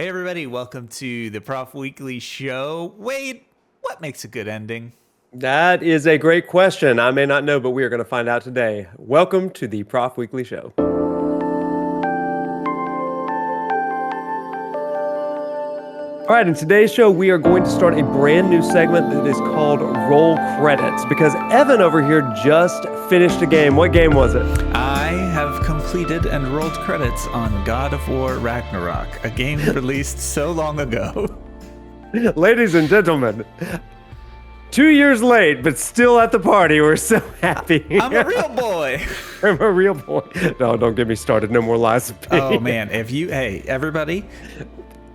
Hey everybody, welcome to the Prof Weekly Show. Wade, what makes a good ending? That is a great question. I may not know, but we are going to find out today. Welcome to the Prof Weekly Show. All right, in today's show, we are going to start a brand new segment that is called Roll Credits because Evan over here just finished a game. What game was it? I have completed and rolled credits on God of War Ragnarok, a game released so long ago. Ladies and gentlemen, 2 years late, but still at the party. We're so happy. I'm a real boy. I'm a real boy. No, don't get me started. No more lies of P. Oh man, hey, everybody,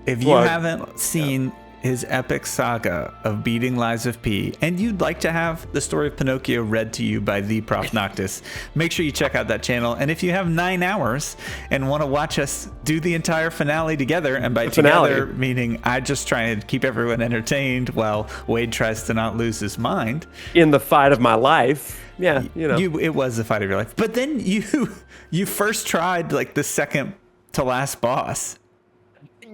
if you haven't seen his epic saga of beating Lies of P, and you'd like to have the story of Pinocchio read to you by the ProfNoctis, make sure you check out that channel. And if you have 9 hours and want to watch us do the entire finale together, and by together meaning I just try and keep everyone entertained while Wade tries to not lose his mind in the fight of my life. Yeah, it was the fight of your life. But then you first tried like the second to last boss.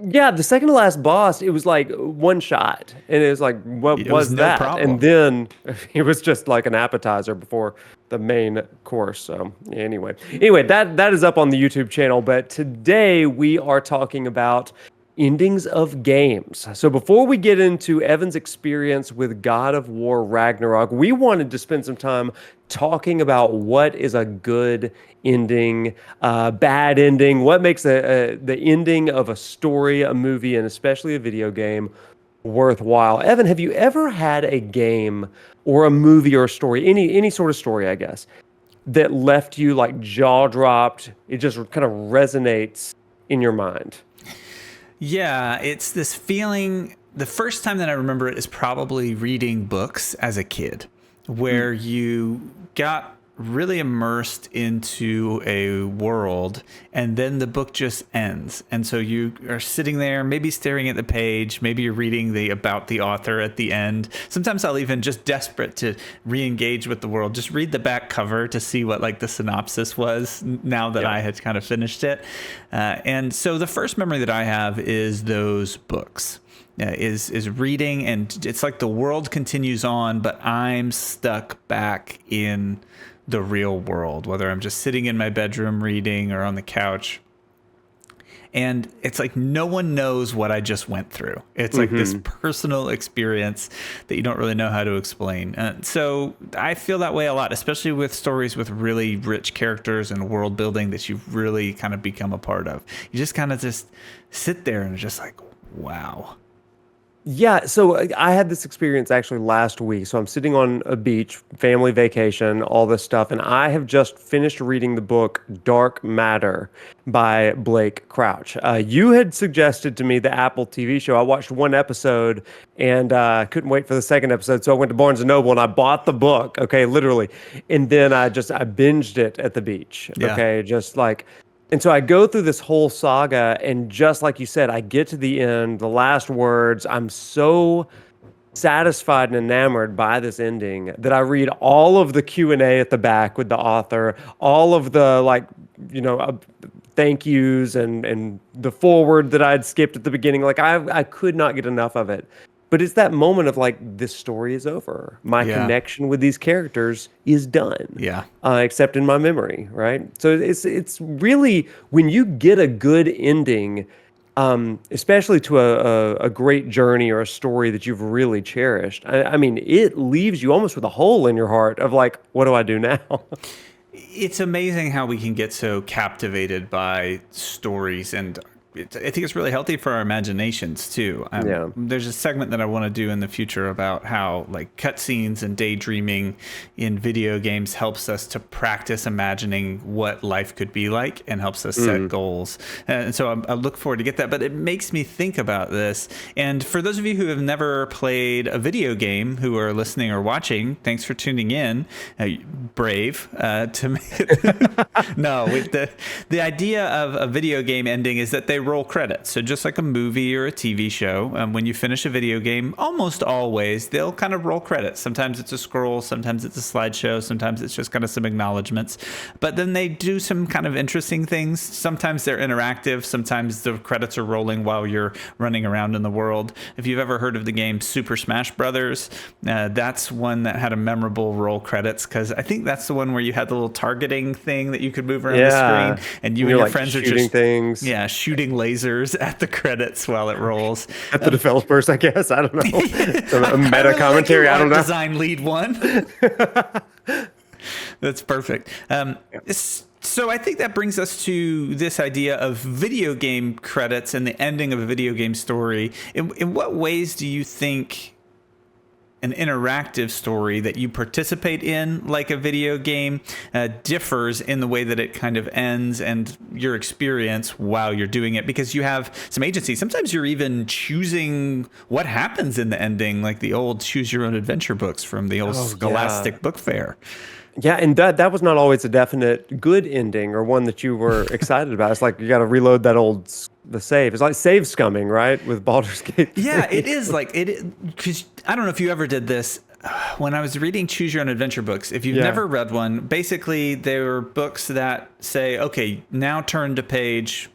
Yeah, the second to last boss, it was like one shot. And it was like, what was that? Problem. And then it was just like an appetizer before the main course. So anyway, that is up on the YouTube channel. But today we are talking about endings of games. So before we get into Evan's experience with God of War Ragnarok, we wanted to spend some time talking about what is a good ending, bad ending, what makes the ending of a story, a movie, and especially a video game worthwhile. Evan, have you ever had a game or a movie or a story, any sort of story, I guess, that left you like jaw dropped? It just kind of resonates in your mind. Yeah, it's this feeling. The first time that I remember it is probably reading books as a kid, where you got really immersed into a world and then the book just ends. And so you are sitting there, maybe staring at the page, maybe you're reading about the author at the end. Sometimes I'll even just desperate to re-engage with the world, just read the back cover to see what like the synopsis was now that I had kind of finished it. And so the first memory that I have is those books. Is reading, and it's like the world continues on, but I'm stuck back in the real world, whether I'm just sitting in my bedroom reading or on the couch. And it's like no one knows what I just went through. It's like this personal experience that you don't really know how to explain. So I feel that way a lot, especially with stories with really rich characters and world building that you've really kind of become a part of. You just kind of just sit there and just like, wow. Yeah, so I had this experience actually last week. So I'm sitting on a beach, family vacation, all this stuff, and I have just finished reading the book Dark Matter by Blake Crouch. You had suggested to me the Apple TV show. I watched one episode and couldn't wait for the second episode, so I went to Barnes & Noble and I bought the book, okay, literally. And then I binged it at the beach, okay, just like... And so I go through this whole saga, and just like you said, I get to the end, the last words. I'm so satisfied and enamored by this ending that I read all of the Q&A at the back with the author, all of the thank yous and the forward that I'd skipped at the beginning. Like I could not get enough of it. But it's that moment of like, this story is over. My connection with these characters is done. Yeah. Except in my memory, right? So it's really, when you get a good ending, especially to a great journey or a story that you've really cherished, I mean, it leaves you almost with a hole in your heart of like, what do I do now? It's amazing how we can get so captivated by stories, and I think it's really healthy for our imaginations too. There's a segment that I want to do in the future about how like cutscenes and daydreaming in video games helps us to practice imagining what life could be like and helps us set goals. And so I look forward to get that. But it makes me think about this. And for those of you who have never played a video game, who are listening or watching, thanks for tuning in. Brave to me. No, with the idea of a video game ending is that they roll credits. So just like a movie or a TV show, when you finish a video game, almost always they'll kind of roll credits. Sometimes it's a scroll, sometimes it's a slideshow, sometimes it's just kind of some acknowledgments. But then they do some kind of interesting things. Sometimes they're interactive. Sometimes the credits are rolling while you're running around in the world. If you've ever heard of the game Super Smash Brothers, that's one that had a memorable roll credits, because I think that's the one where you had the little targeting thing that you could move around the screen, and you and your friends are just things. Yeah, shooting lasers at the credits while it rolls. At the developers, I guess. I don't know. A meta commentary. I don't know. Design lead one. That's perfect. So I think that brings us to this idea of video game credits and the ending of a video game story. In what ways do you think an interactive story that you participate in, like a video game, differs in the way that it kind of ends and your experience while you're doing it? Because you have some agency. Sometimes you're even choosing what happens in the ending, like the old Choose Your Own Adventure books from the old Scholastic Book Fair. Yeah, and that was not always a definite good ending or one that you were excited about. It's like you got to reload the save. It's like save scumming, right? With Baldur's Gate 3. Yeah, it is like it, because I don't know if you ever did this. When I was reading Choose Your Own Adventure books, if you've never read one, basically they were books that say, okay, now turn to page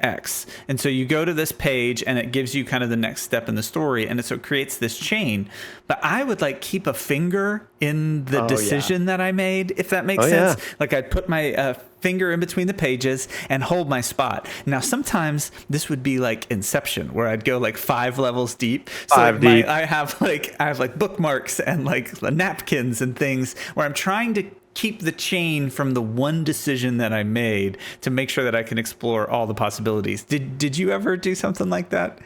X. And so you go to this page and it gives you kind of the next step in the story. And so it creates this chain. But I would like keep a finger in the decision that I made, if that makes sense. Yeah. Like I'd put my finger in between the pages and hold my spot. Now, sometimes this would be like Inception, where I'd go like 5 levels deep. So I have like bookmarks and like napkins and things where I'm trying to keep the chain from the one decision that I made to make sure that I can explore all the possibilities. Did you ever do something like that?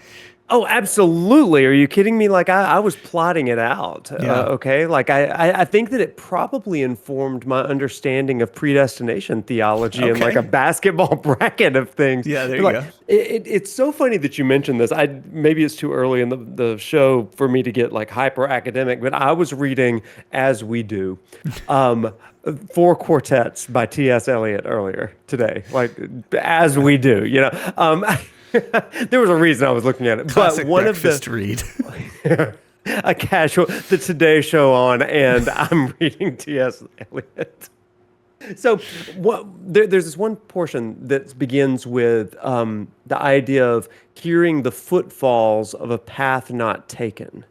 Oh, absolutely. Are you kidding me? Like I was plotting it out. Okay. Like I think that it probably informed my understanding of predestination theology and like a basketball bracket of things. Yeah, there you go. It's so funny that you mentioned this. Maybe it's too early in the show for me to get like hyper academic, but I was reading As We Do. 4 quartets by T.S. Eliot earlier today. Like As We Do, you know. There was a reason I was looking at it. Classic but one breakfast of read. A casual, the Today Show on, and I'm reading T.S. Eliot. So there's this one portion that begins with the idea of hearing the footfalls of a path not taken.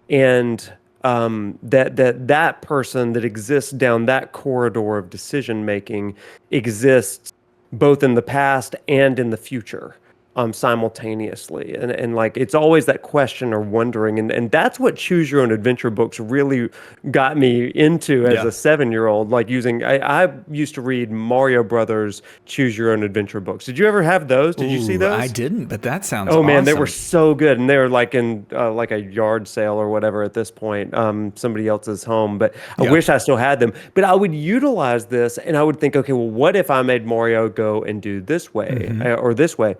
And that person that exists down that corridor of decision making exists both in the past and in the future. Simultaneously. And like, it's always that question or wondering. And that's what Choose Your Own Adventure books really got me into as a 7-year-old, like I used to read Mario Brothers Choose Your Own Adventure books. Did you ever have those? Did you see those? I didn't, but that sounds awesome. Oh man, they were so good. And they were like in like a yard sale or whatever at this point, somebody else's home. But I wish I still had them. But I would utilize this and I would think, okay, well, what if I made Mario go and do this way or this way?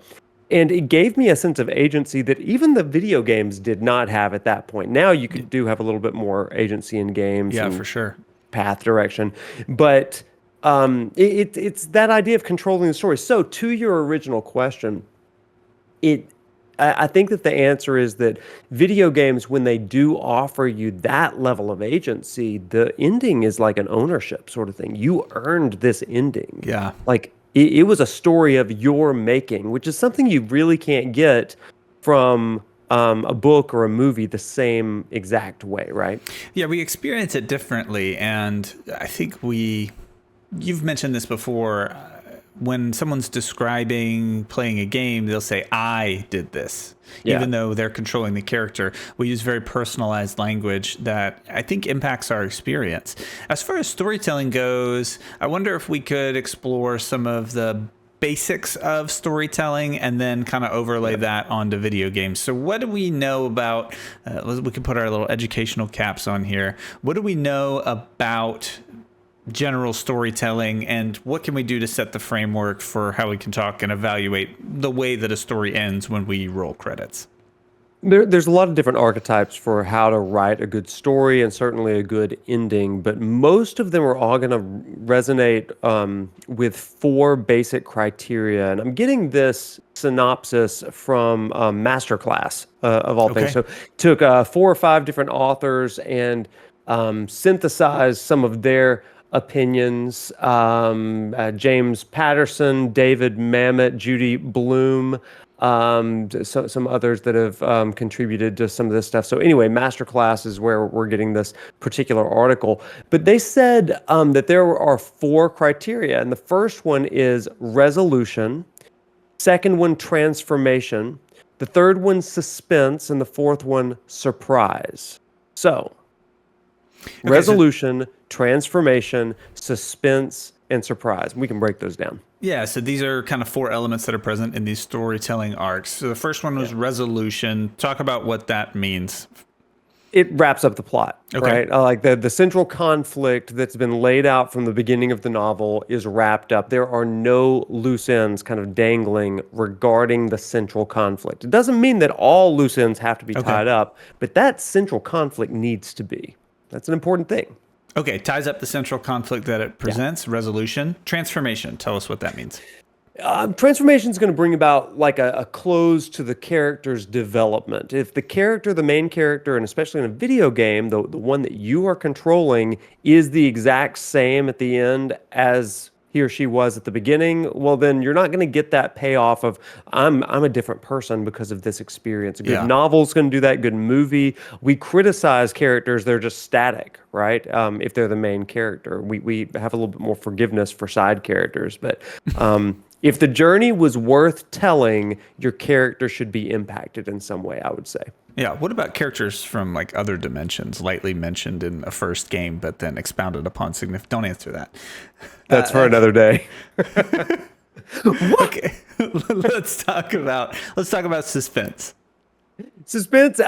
And it gave me a sense of agency that even the video games did not have at that point. Now you do have a little bit more agency in games. Yeah, for sure. Path direction. But it's that idea of controlling the story. So to your original question, I think that the answer is that video games, when they do offer you that level of agency, the ending is like an ownership sort of thing. You earned this ending. Yeah. Like, it was a story of your making, which is something you really can't get from a book or a movie the same exact way, right? Yeah, we experience it differently. And I think you've mentioned this before. When someone's describing playing a game, they'll say, I did this, even though they're controlling the character. We use very personalized language that I think impacts our experience. As far as storytelling goes, I wonder if we could explore some of the basics of storytelling and then kind of overlay that onto video games. So what do we know about, we can put our little educational caps on here. What do we know about general storytelling, and what can we do to set the framework for how we can talk and evaluate the way that a story ends when we roll credits? There's a lot of different archetypes for how to write a good story and certainly a good ending, but most of them are all going to resonate with four basic criteria. And I'm getting this synopsis from Masterclass of all things. Okay. So took 4 or 5 different authors and synthesized some of their opinions. James Patterson, David Mamet, Judy Bloom, some others that have contributed to some of this stuff. So anyway, Masterclass is where we're getting this particular article. But they said that there are 4 criteria, and the first one is resolution, second one transformation, the third one suspense, and the fourth one surprise. So resolution, transformation, suspense, and surprise. We can break those down. Yeah, so these are kind of 4 elements that are present in these storytelling arcs. So the first one was resolution. Talk about what that means. It wraps up the plot, Okay. right? Like the central conflict that's been laid out from the beginning of the novel is wrapped up. There are no loose ends kind of dangling regarding the central conflict. It doesn't mean that all loose ends have to be tied up, but that central conflict needs to be. That's an important thing. Okay, ties up the central conflict that it presents, resolution, transformation. Tell us what that means. Transformation is going to bring about like a close to the character's development. If the character, the main character, and especially in a video game, the one that you are controlling is the exact same at the end as he or she was at the beginning, well, then you're not going to get that payoff of I'm a different person because of this experience. A good novel's going to do that. Good movie. We criticize characters; they're just static, right? If they're the main character, we have a little bit more forgiveness for side characters, but if the journey was worth telling, your character should be impacted in some way, I would say. Yeah. What about characters from like other dimensions, lightly mentioned in a first game, but then expounded upon significant? Don't answer that. That's for another day. Okay. Let's talk about suspense. Suspense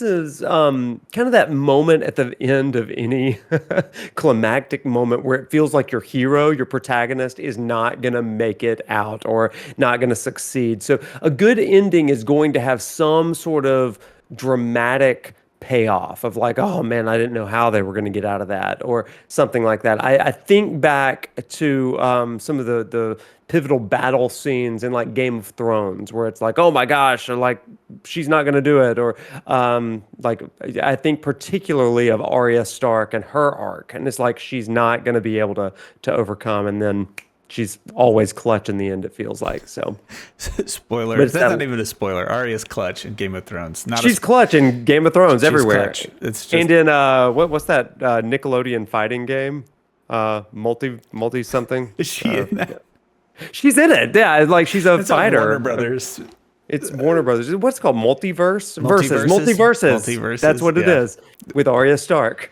is kind of that moment at the end of any climactic moment where it feels like your hero, your protagonist, is not going to make it out or not going to succeed. So a good ending is going to have some sort of dramatic payoff of like, oh man, I didn't know how they were going to get out of that, or something like that. I think back to some of the pivotal battle scenes in like Game of Thrones, where it's like, oh my gosh, or like she's not going to do it, or like I think particularly of Arya Stark and her arc, and it's like she's not going to be able to overcome, and then she's always clutch in the end, it feels like. So spoiler. That's not even a spoiler. Arya's clutch in Game of Thrones. She's clutch in Game of Thrones everywhere. Clutch. It's just... And in what's that Nickelodeon fighting game? Multi something. Is she in that? She's in it. Yeah, like she's a fighter. Warner Brothers. It's Warner Brothers. What's it called? Multiverses. That's what it is with Arya Stark.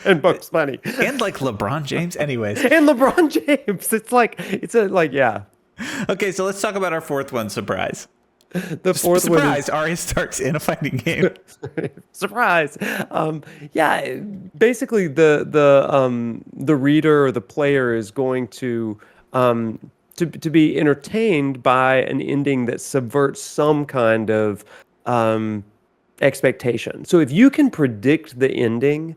And Bugs Bunny. And like LeBron James. Anyways. And LeBron James. Yeah. Okay, so let's talk about our fourth one, surprise. The fourth one surprise, Arya Stark's in a fighting game. Surprise. Yeah, basically the reader or the player is going to be entertained by an ending that subverts some kind of expectation. So if you can predict the ending,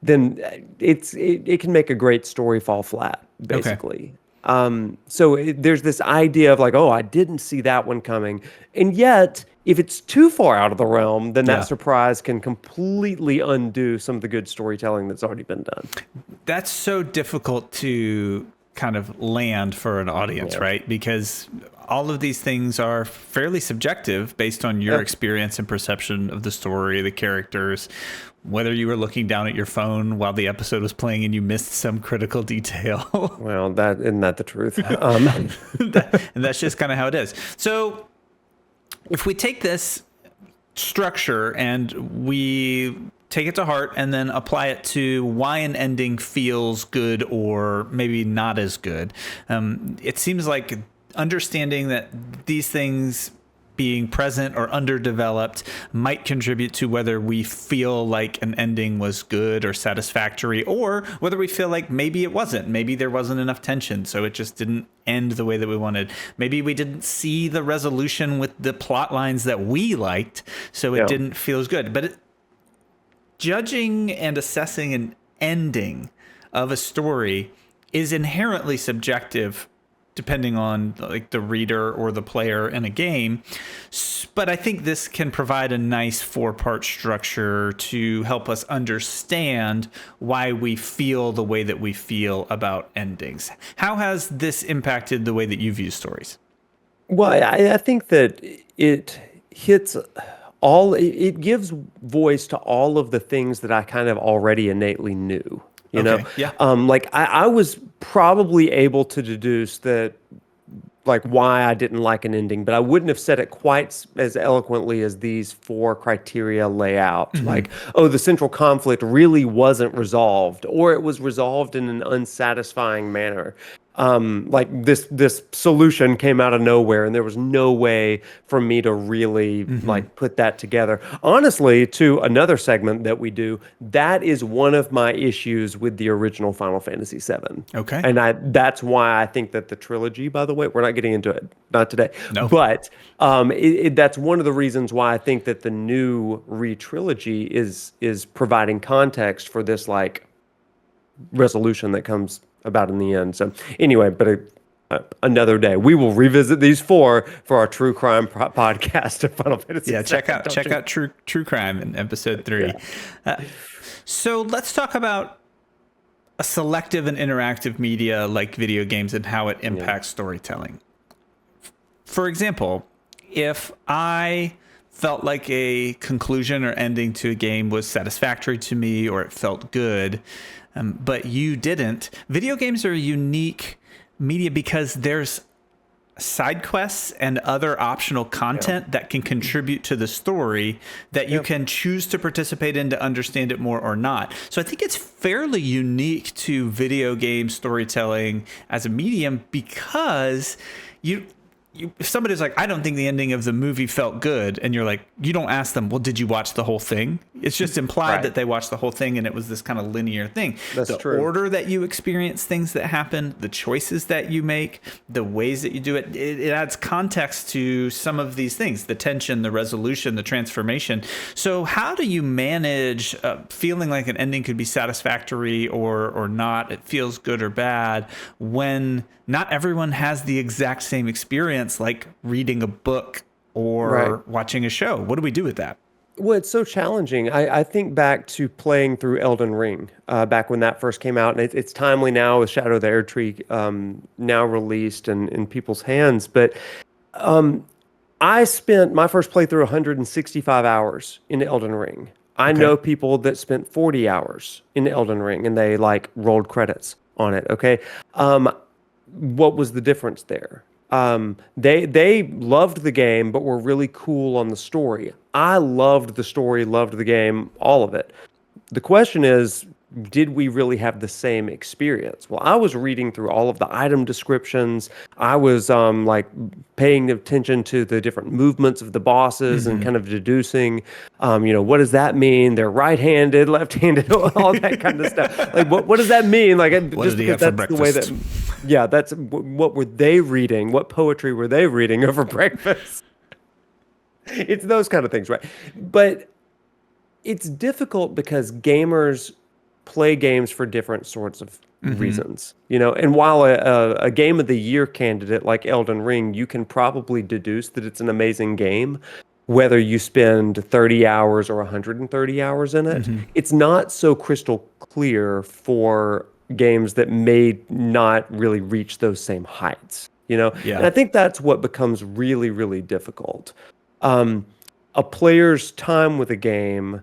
then it can make a great story fall flat, basically. Okay. There's this idea of like, oh, I didn't see that one coming. And yet, if it's too far out of the realm, then that surprise can completely undo some of the good storytelling that's already been done. That's so difficult to kind of land for an audience, right? Because all of these things are fairly subjective based on your experience and perception of the story, the characters, whether you were looking down at your phone while the episode was playing and you missed some critical detail. Well, isn't that the truth? And that's just kind of how it is. So if we take this structure and we take it to heart and then apply it to why an ending feels good or maybe not as good, it seems like understanding that these things being present or underdeveloped might contribute to whether we feel like an ending was good or satisfactory, or whether we feel like maybe it wasn't. Maybe there wasn't enough tension, so it just didn't end the way that we wanted. Maybe we didn't see the resolution with the plot lines that we liked, so it didn't feel as good. But judging and assessing an ending of a story is inherently subjective, depending on like the reader or the player in a game. But I think this can provide a nice 4-part structure to help us understand why we feel the way that we feel about endings. How has this impacted the way that you view stories? Well, I think that it hits it gives voice to all of the things that I kind of already innately knew. You know, like I was probably able to deduce that, like, why I didn't like an ending, but I wouldn't have said it quite as eloquently as these 4 criteria lay out. Like, oh, the central conflict really wasn't resolved, or it was resolved in an unsatisfying manner. Like this solution came out of nowhere, and there was no way for me to really like put that together. Honestly, to another segment that we do, that is one of my issues with the original Final Fantasy VII. Okay. And that's why I think that the trilogy, by the way, we're not getting into it, not today. No. But that's one of the reasons why I think that the new re-trilogy is providing context for this like resolution that comes about in the end. So anyway, but another day we will revisit these 4 for our true crime podcast of Final Fantasy. Yeah, check out true crime in episode 3. Yeah. So let's talk about a selective and interactive media like video games and how it impacts storytelling. For example, if I felt like a conclusion or ending to a game was satisfactory to me, or it felt good, but you didn't. Video games are a unique media because there's side quests and other optional content that can contribute to the story that you can choose to participate in to understand it more or not. So I think it's fairly unique to video game storytelling as a medium, because if somebody's like, I don't think the ending of the movie felt good, and you're like, you don't ask them, well, did you watch the whole thing? It's just implied that they watched the whole thing and it was this kind of linear thing. That's true. The order that you experience things that happen, the choices that you make, the ways that you do it, it adds context to some of these things, the tension, the resolution, the transformation. So how do you manage feeling like an ending could be satisfactory or not, it feels good or bad, when not everyone has the exact same experience like reading a book or watching a show? What do we do with that? Well, it's so challenging. I think back to playing through Elden Ring back when that first came out, and it's timely now with Shadow of the Erdtree now released and in people's hands. But I spent my first playthrough 165 hours in Elden Ring. I know people that spent 40 hours in Elden Ring, and they like rolled credits on it. Okay. What was the difference there? They loved the game, but were really cool on the story. I loved the story, loved the game, all of it. The question is, did we really have the same experience? Well, I was reading through all of the item descriptions. I was like paying attention to the different movements of the bosses and kind of deducing, what does that mean? They're right-handed, left-handed, all that kind of stuff. Like, what does that mean? Like, just because that's the way that, that's what were they reading? What poetry were they reading over breakfast? It's those kind of things, right? But it's difficult because gamers play games for different sorts of reasons, and while a game of the year candidate like Elden Ring, you can probably deduce that it's an amazing game, whether you spend 30 hours or 130 hours in it. It's not so crystal clear for games that may not really reach those same heights, And I think that's what becomes really, really difficult. A player's time with a game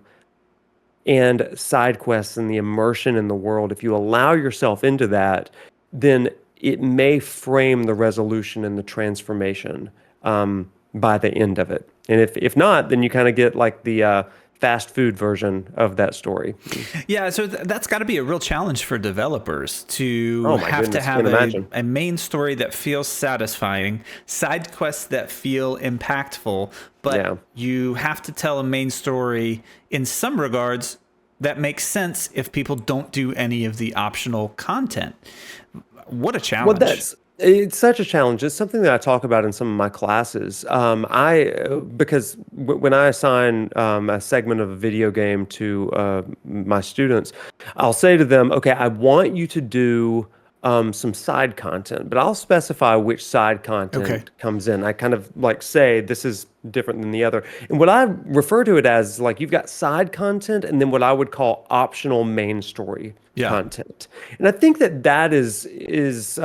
and side quests and the immersion in the world, if you allow yourself into that, then it may frame the resolution and the transformation by the end of it. And if not, then you kind of get like the fast food version of that story. Yeah, so that's got to be a real challenge for developers to Oh my have to goodness, have can't imagine. a main story that feels satisfying, side quests that feel impactful, but Yeah. you have to tell a main story in some regards that makes sense if people don't do any of the optional content. What a Well, challenge. it's such a challenge. It's something that I talk about in some of my classes. Because when I assign a segment of a video game to my students, I'll say to them, okay, I want you to do some side content, but I'll specify which side Okay. content comes in. I kind of like say this is different than the other. And what I refer to it as, like, you've got side content and then what I would call optional main story Yeah. content. And I think that is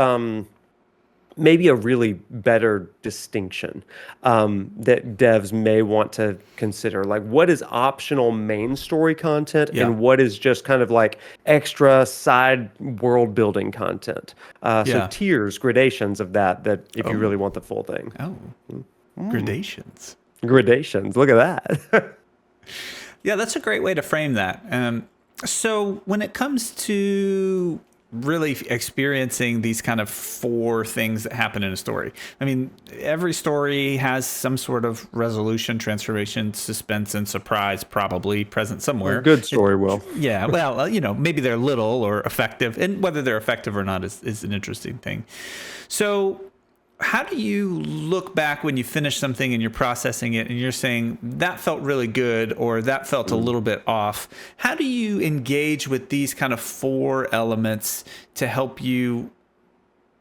maybe a really better distinction that devs may want to consider. Like, what is optional main story content Yeah. and what is just kind of like extra side world building content. So Yeah. tiers, gradations of that if you Oh. really want the full thing. Oh. Gradations. Gradations, look at that. Yeah, that's a great way to frame that. So when it comes to really experiencing these kind of four things that happen in a story, I mean, every story has some sort of resolution, transformation, suspense, and surprise probably present somewhere. A good story will. Yeah, well, maybe they're little or effective, and whether they're effective or not is an interesting thing. So how do you look back when you finish something and you're processing it and you're saying that felt really good or that felt a little bit off? How do you engage with these kind of four elements to help you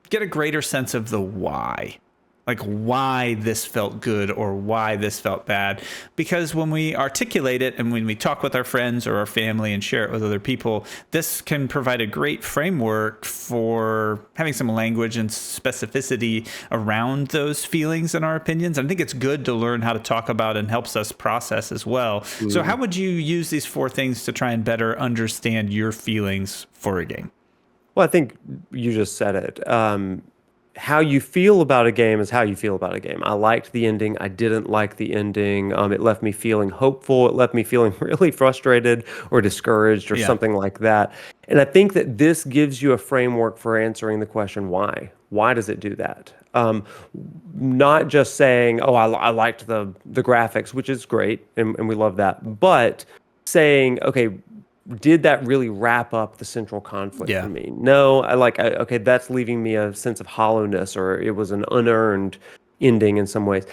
get a greater sense of the why? Like why this felt good or why this felt bad? Because when we articulate it and when we talk with our friends or our family and share it with other people, this can provide a great framework for having some language and specificity around those feelings and our opinions. I think it's good to learn how to talk about and helps us process as well. So how would you use these four things to try and better understand your feelings for a game? Well, I think you just said it. How you feel about a game is how you feel about a game. I liked the ending. I didn't like the ending. It left me feeling hopeful. It left me feeling really frustrated or discouraged or something like that. And I think that this gives you a framework for answering the question, why? Why does it do that? Not just saying, oh, I liked the graphics, which is great, and we love that, but saying, okay, did that really wrap up the central conflict for me? No, okay, that's leaving me a sense of hollowness, or it was an unearned ending in some ways.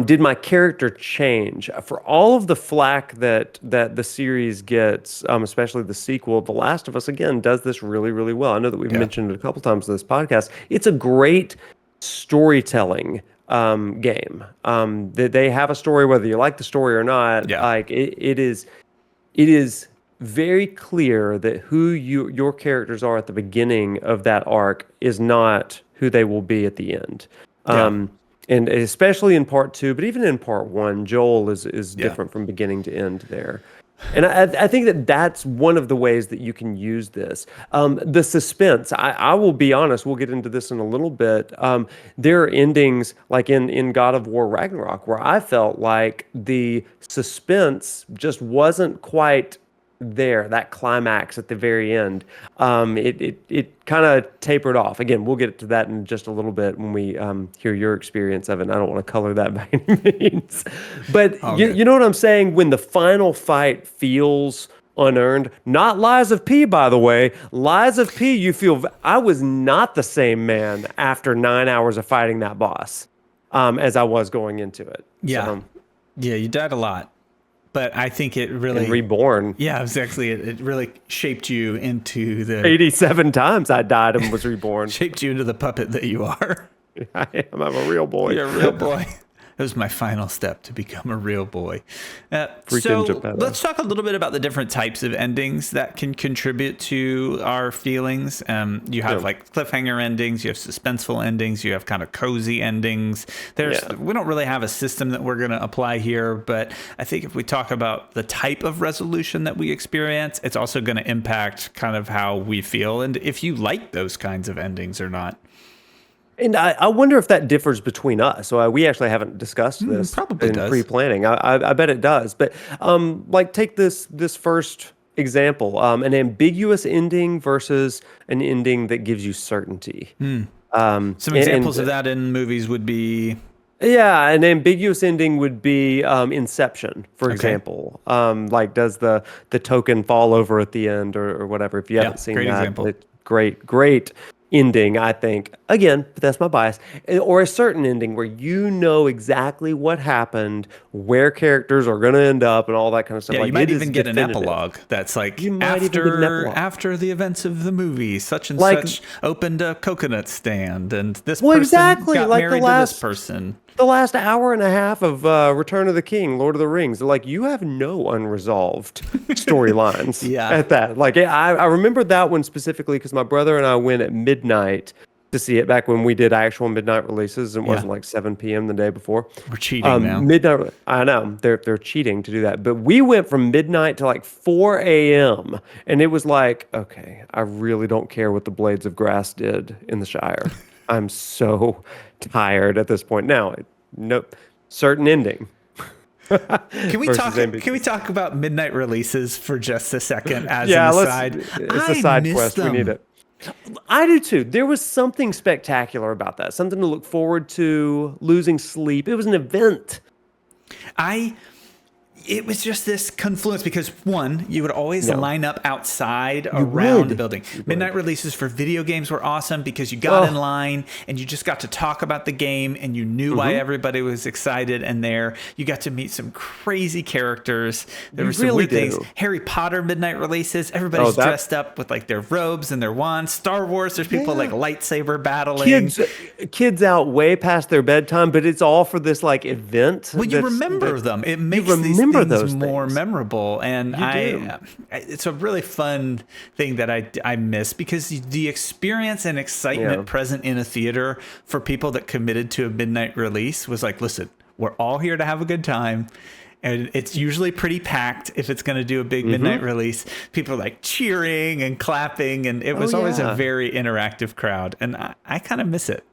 Did my character change? For all of the flack that the series gets, especially the sequel, The Last of Us, again, does this really, really well. I know that we've mentioned it a couple times in this podcast. It's a great storytelling game. They have a story, whether you like the story or not. Like it is very clear that who your characters are at the beginning of that arc is not who they will be at the end. And especially in part 2, but even in part 1, Joel is different from beginning to end there. And I think that that's one of the ways that you can use this. The suspense, I will be honest, we'll get into this in a little bit. There are endings like in God of War Ragnarok where I felt like the suspense just wasn't quite there, that climax at the very end. It kind of tapered off. Again, we'll get to that in just a little bit when we hear your experience of it. And I don't want to color that by any means. But you know what I'm saying? When the final fight feels unearned, not Lies of P, by the way. Lies of P, you feel, I was not the same man after 9 hours of fighting that boss as I was going into it. Yeah. So, yeah, you died a lot. But I think it really... And reborn. Yeah, exactly. It really shaped you into the... 87 times I died and was reborn. Shaped you into the puppet that you are. I am. I'm a real boy. You're a real boy. It was my final step to become a real boy. So let's talk a little bit about the different types of endings that can contribute to our feelings. You have like cliffhanger endings, you have suspenseful endings, you have kind of cozy endings. We don't really have a system that we're going to apply here, but I think if we talk about the type of resolution that we experience, it's also going to impact kind of how we feel and if you like those kinds of endings or not. And I wonder if that differs between us. So we actually haven't discussed this Probably in does. pre-planning. I bet it does. But like take this first example, an ambiguous ending versus an ending that gives you certainty. Some examples of that in movies would be Yeah, an ambiguous ending would be Inception, for okay. example. Like, does the token fall over at the end or whatever? If you Yeah, haven't seen great that, example. it's great ending, I think. Again, but that's my bias. Or a certain ending where you know exactly what happened, where characters are going to end up, and all that kind of stuff. Yeah, Like, you might it is even get an definitive. epilogue that's like You might even get an epilogue. after the events of the movie, such and Like- such opened a coconut stand, and this Well, person exactly, got like the married to this last- person. The last hour and a half of Return of the King, Lord of the Rings, like you have no unresolved storylines Yeah. at that. Like I remember that one specifically because my brother and I went at midnight to see it back when we did actual midnight releases. It wasn't like 7 p.m. the day before. We're cheating now. Midnight. I know they're cheating to do that, but we went from midnight to like 4 a.m. and it was like, okay, I really don't care what the blades of grass did in the Shire. I'm so tired at this point. Now, nope, certain ending. Can we versus talk? ambiguous. Can we talk about midnight releases for just a second as Yeah, an let's. aside? It's a I side miss quest. We them. need it. I do too. There was something spectacular about that. Something to look forward to. Losing sleep. It was an event. It was just this confluence because one, you would always Yeah. line up outside around would. the building. You would. Midnight releases for video games were awesome because you got Oh. in line and you just got to talk about the game and you knew why everybody was excited and there. You got to meet some crazy characters. There You were some really weird things. do. Harry Potter midnight releases, everybody's that- dressed up with like their robes and their wands. Star Wars, there's people Yeah. like lightsaber battling. Kids out way past their bedtime, but it's all for this like event. Well, you remember them. It makes these remember things those more things. memorable, and do. it's a really fun thing that I miss because the experience and excitement Yeah. present in a theater for people that committed to a midnight release was like, listen, we're all here to have a good time. And it's usually pretty packed if it's going to do a big midnight release. People are like cheering and clapping, and it was always a yeah. very interactive crowd, and I kind of miss it.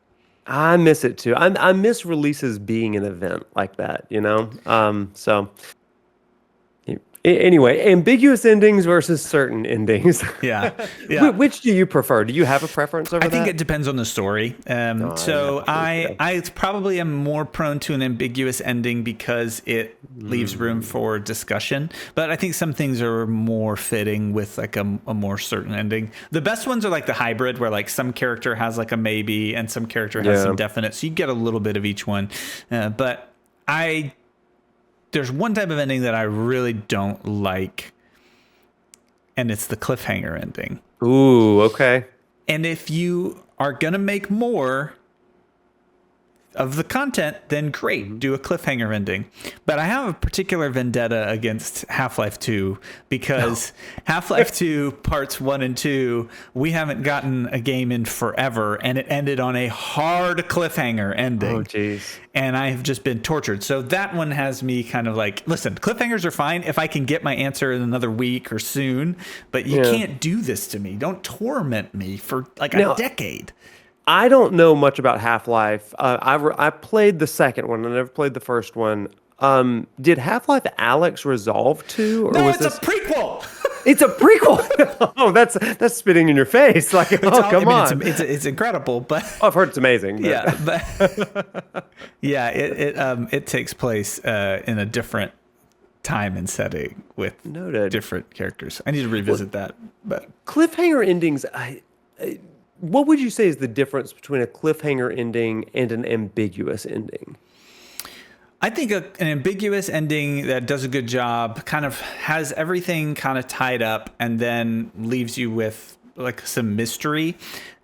I miss it too. I miss releases being an event like that, you know? So anyway, ambiguous endings versus certain endings. Yeah, yeah. Which do you prefer? Do you have a preference over I think that? it depends on the story. So I probably am more prone to an ambiguous ending because it leaves room for discussion. But I think some things are more fitting with like a more certain ending. The best ones are like the hybrid where like some character has like a maybe and some character has some definite. So you get a little bit of each one. But there's one type of ending that I really don't like, and it's the cliffhanger ending. Ooh, okay. And if you are going to make more of the content, then great, do a cliffhanger ending. But I have a particular vendetta against Half-Life 2 because Half-Life 2 parts 1 and 2, we haven't gotten a game in forever, and it ended on a hard cliffhanger ending. Oh, jeez. And I have just been tortured. So that one has me kind of like, listen, cliffhangers are fine if I can get my answer in another week or soon, but you can't do this to me. Don't torment me for like a decade. I don't know much about Half-Life. I played the second one. I never played the first one. Did Half-Life Alyx resolve to? Or No, was it's a prequel. It's a prequel. Oh, that's spitting in your face. Like, come on. It's incredible, but I've heard it's amazing. But. yeah, but yeah, it takes place in a different time and setting with different characters. I need to revisit that. But cliffhanger endings, what would you say is the difference between a cliffhanger ending and an ambiguous ending? I think an ambiguous ending that does a good job kind of has everything kind of tied up and then leaves you with like some mystery.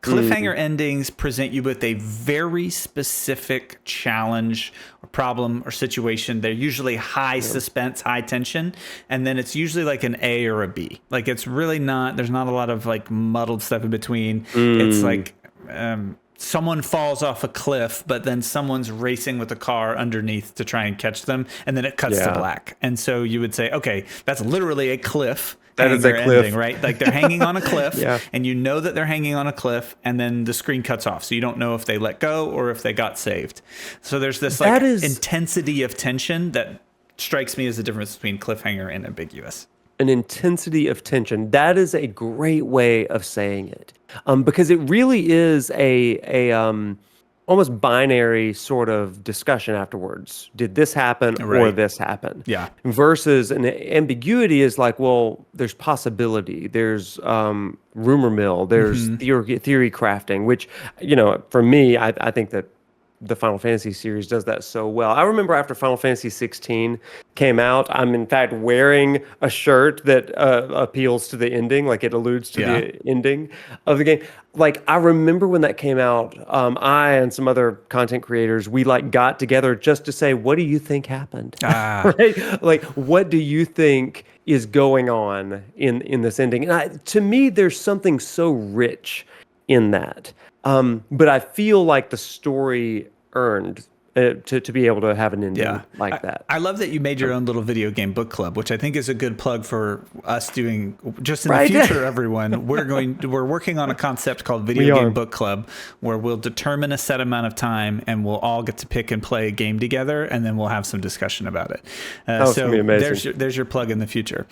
Cliffhanger endings present you with a very specific challenge or problem or situation. They're usually high suspense, high tension, and then it's usually like an A or a B. Like it's really not, there's not a lot of like muddled stuff in between. It's like someone falls off a cliff, but then someone's racing with a car underneath to try and catch them, and then it cuts to black. And so you would say, okay, that's literally a cliff, That is a cliffhanger cliff. ending, right? Like they're hanging on a cliff, Yeah. and you know that they're hanging on a cliff, and then the screen cuts off, so you don't know if they let go or if they got saved. So there's this like intensity of tension that strikes me as the difference between cliffhanger and ambiguous. An intensity of tension. That is a great way of saying it, because it really is a almost binary sort of discussion afterwards. Did this happen or Right. this happen? Yeah. Versus an ambiguity is like, well, there's possibility, there's rumor mill, there's theory crafting, which, for me, I think that the Final Fantasy series does that so well. I remember after Final Fantasy 16 came out, I'm in fact wearing a shirt that appeals to the ending, like it alludes to the ending of the game. Like I remember when that came out, I and some other content creators, we like got together just to say, what do you think happened? Right? Like, what do you think is going on in this ending? And to me, there's something so rich in that. But I feel like the story earned to be able to have an ending like that. I love that you made your own little video game book club, which I think is a good plug for us doing just in the future, everyone. We're working on a concept called Video Game Book Club, where we'll determine a set amount of time and we'll all get to pick and play a game together, and then we'll have some discussion about it. So there's your plug in the future.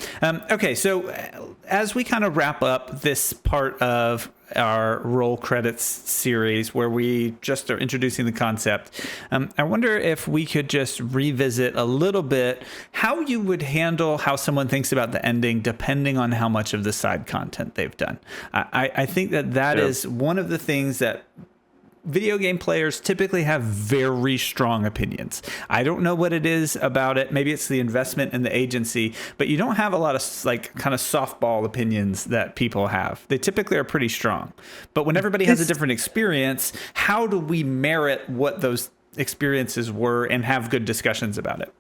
Okay, so as we kind of wrap up this part of our roll credits series where we just are introducing the concept, I wonder if we could just revisit a little bit how you would handle how someone thinks about the ending depending on how much of the side content they've done. I think that is one of the things that video game players typically have very strong opinions. I don't know what it is about it. Maybe it's the investment in the agency, but you don't have a lot of like kind of softball opinions that people have. They typically are pretty strong. But when everybody has a different experience, how do we merit what those experiences were and have good discussions about it?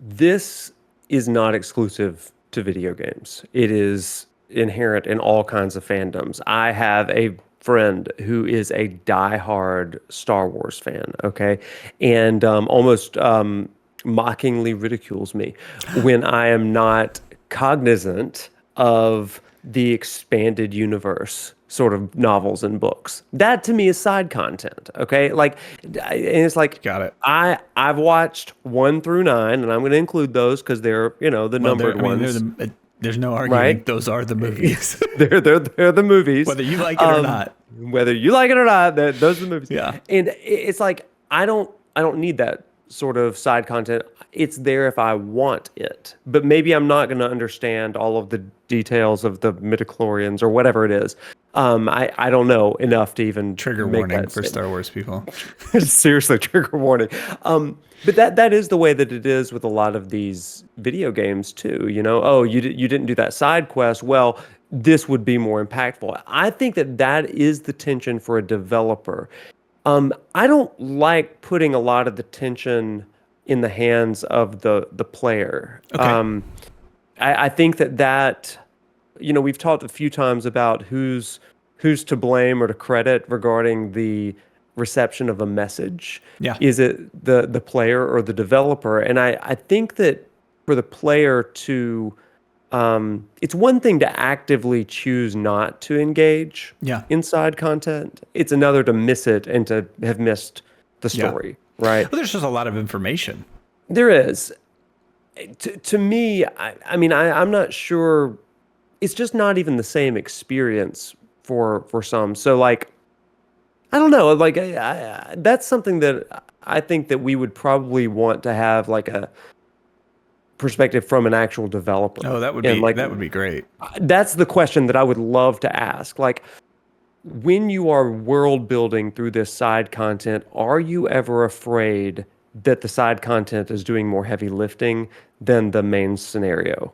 This is not exclusive to video games. It is inherent in all kinds of fandoms. I have a friend who is a diehard Star Wars fan, okay, and almost mockingly ridicules me when I am not cognizant of the expanded universe sort of novels and books. That to me is side content, okay? Like, and it's like, got it. I've watched 1 through 9, and I'm going to include those because they're the numbered ones. There's no arguing. Right? Those are the movies. they're the movies. Whether you like it or not. Whether you like it or not, those are the movies. Yeah. And it's like I don't need that sort of side content. It's there if I want it. But maybe I'm not going to understand all of the details of the midichlorians or whatever it is. I don't know enough to even Trigger make warning that for Star Wars people. Seriously, trigger warning. But that is the way that it is with a lot of these video games too. Oh, you didn't do that side quest. Well, this would be more impactful. I think that is the tension for a developer. I don't like putting a lot of the tension in the hands of the player. Okay. I think that we've talked a few times about who's to blame or to credit regarding the reception of a message. Yeah. Is it the player or the developer? And I think that for the player to it's one thing to actively choose not to engage inside content. It's another to miss it and to have missed the story, right? Well, there's just a lot of information. There is. To me, I'm not sure. It's just not even the same experience for some. So like, I don't know. Like that's something that I think that we would probably want to have like a perspective from an actual developer. Oh, that would be great. That's the question that I would love to ask. Like, when you are world building through this side content, are you ever afraid that the side content is doing more heavy lifting than the main scenario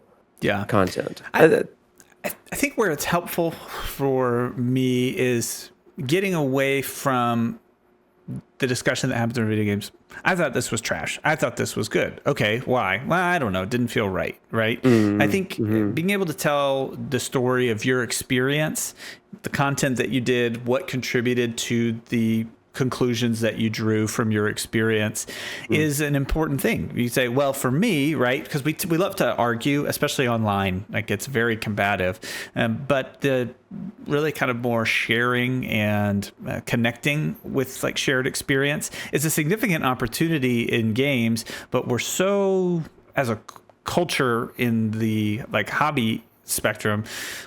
content? I think where it's helpful for me is getting away from the discussion that happens in video games. I thought this was trash. I thought this was good. Okay, why? Well, I don't know. It didn't feel right, right? I think being able to tell the story of your experience, the content that you did, what contributed to the conclusions that you drew from your experience is an important thing. You say, well, for me, right, because we love to argue, especially online, like it's very combative, but the really kind of more sharing and connecting with like shared experience is a significant opportunity in games, but we're so, as a culture in the like hobby spectrum,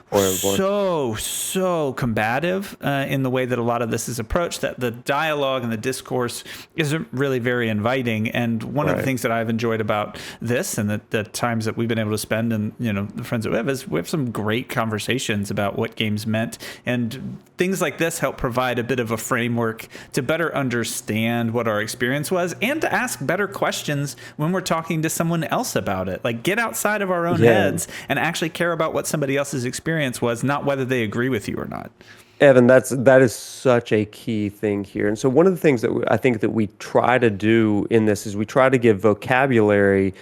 so combative in the way that a lot of this is approached, that the dialogue and the discourse isn't really very inviting. And one of the things that I've enjoyed about this and the times that we've been able to spend and the friends that we have is we have some great conversations about what games meant, and things like this help provide a bit of a framework to better understand what our experience was and to ask better questions when we're talking to someone else about it. Like, get outside of our own heads and actually care about what somebody else's experience was, not whether they agree with you or not. Evan, that is such a key thing here. And so one of the things that I think that we try to do in this is we try to give vocabulary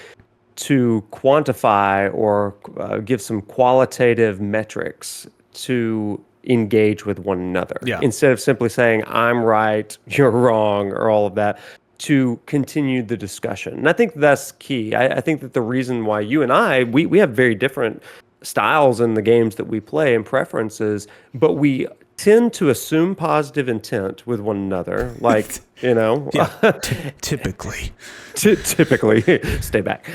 to quantify or give some qualitative metrics to engage with one another. Instead of simply saying, I'm right, you're wrong, or all of that, to continue the discussion. And I think that's key. I think that the reason why you and I, we have very different styles in the games that we play and preferences, but we tend to assume positive intent with one another, like typically stay back,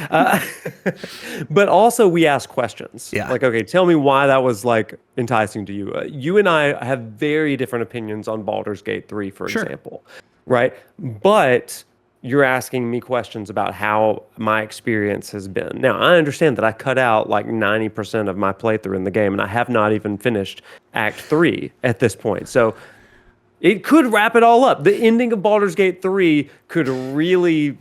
but also we ask questions like, okay, tell me why that was like enticing to you. You and I have very different opinions on Baldur's Gate 3, for example, right? But you're asking me questions about how my experience has been. Now, I understand that I cut out like 90% of my playthrough in the game, and I have not even finished Act 3 at this point. So it could wrap it all up. The ending of Baldur's Gate 3 could really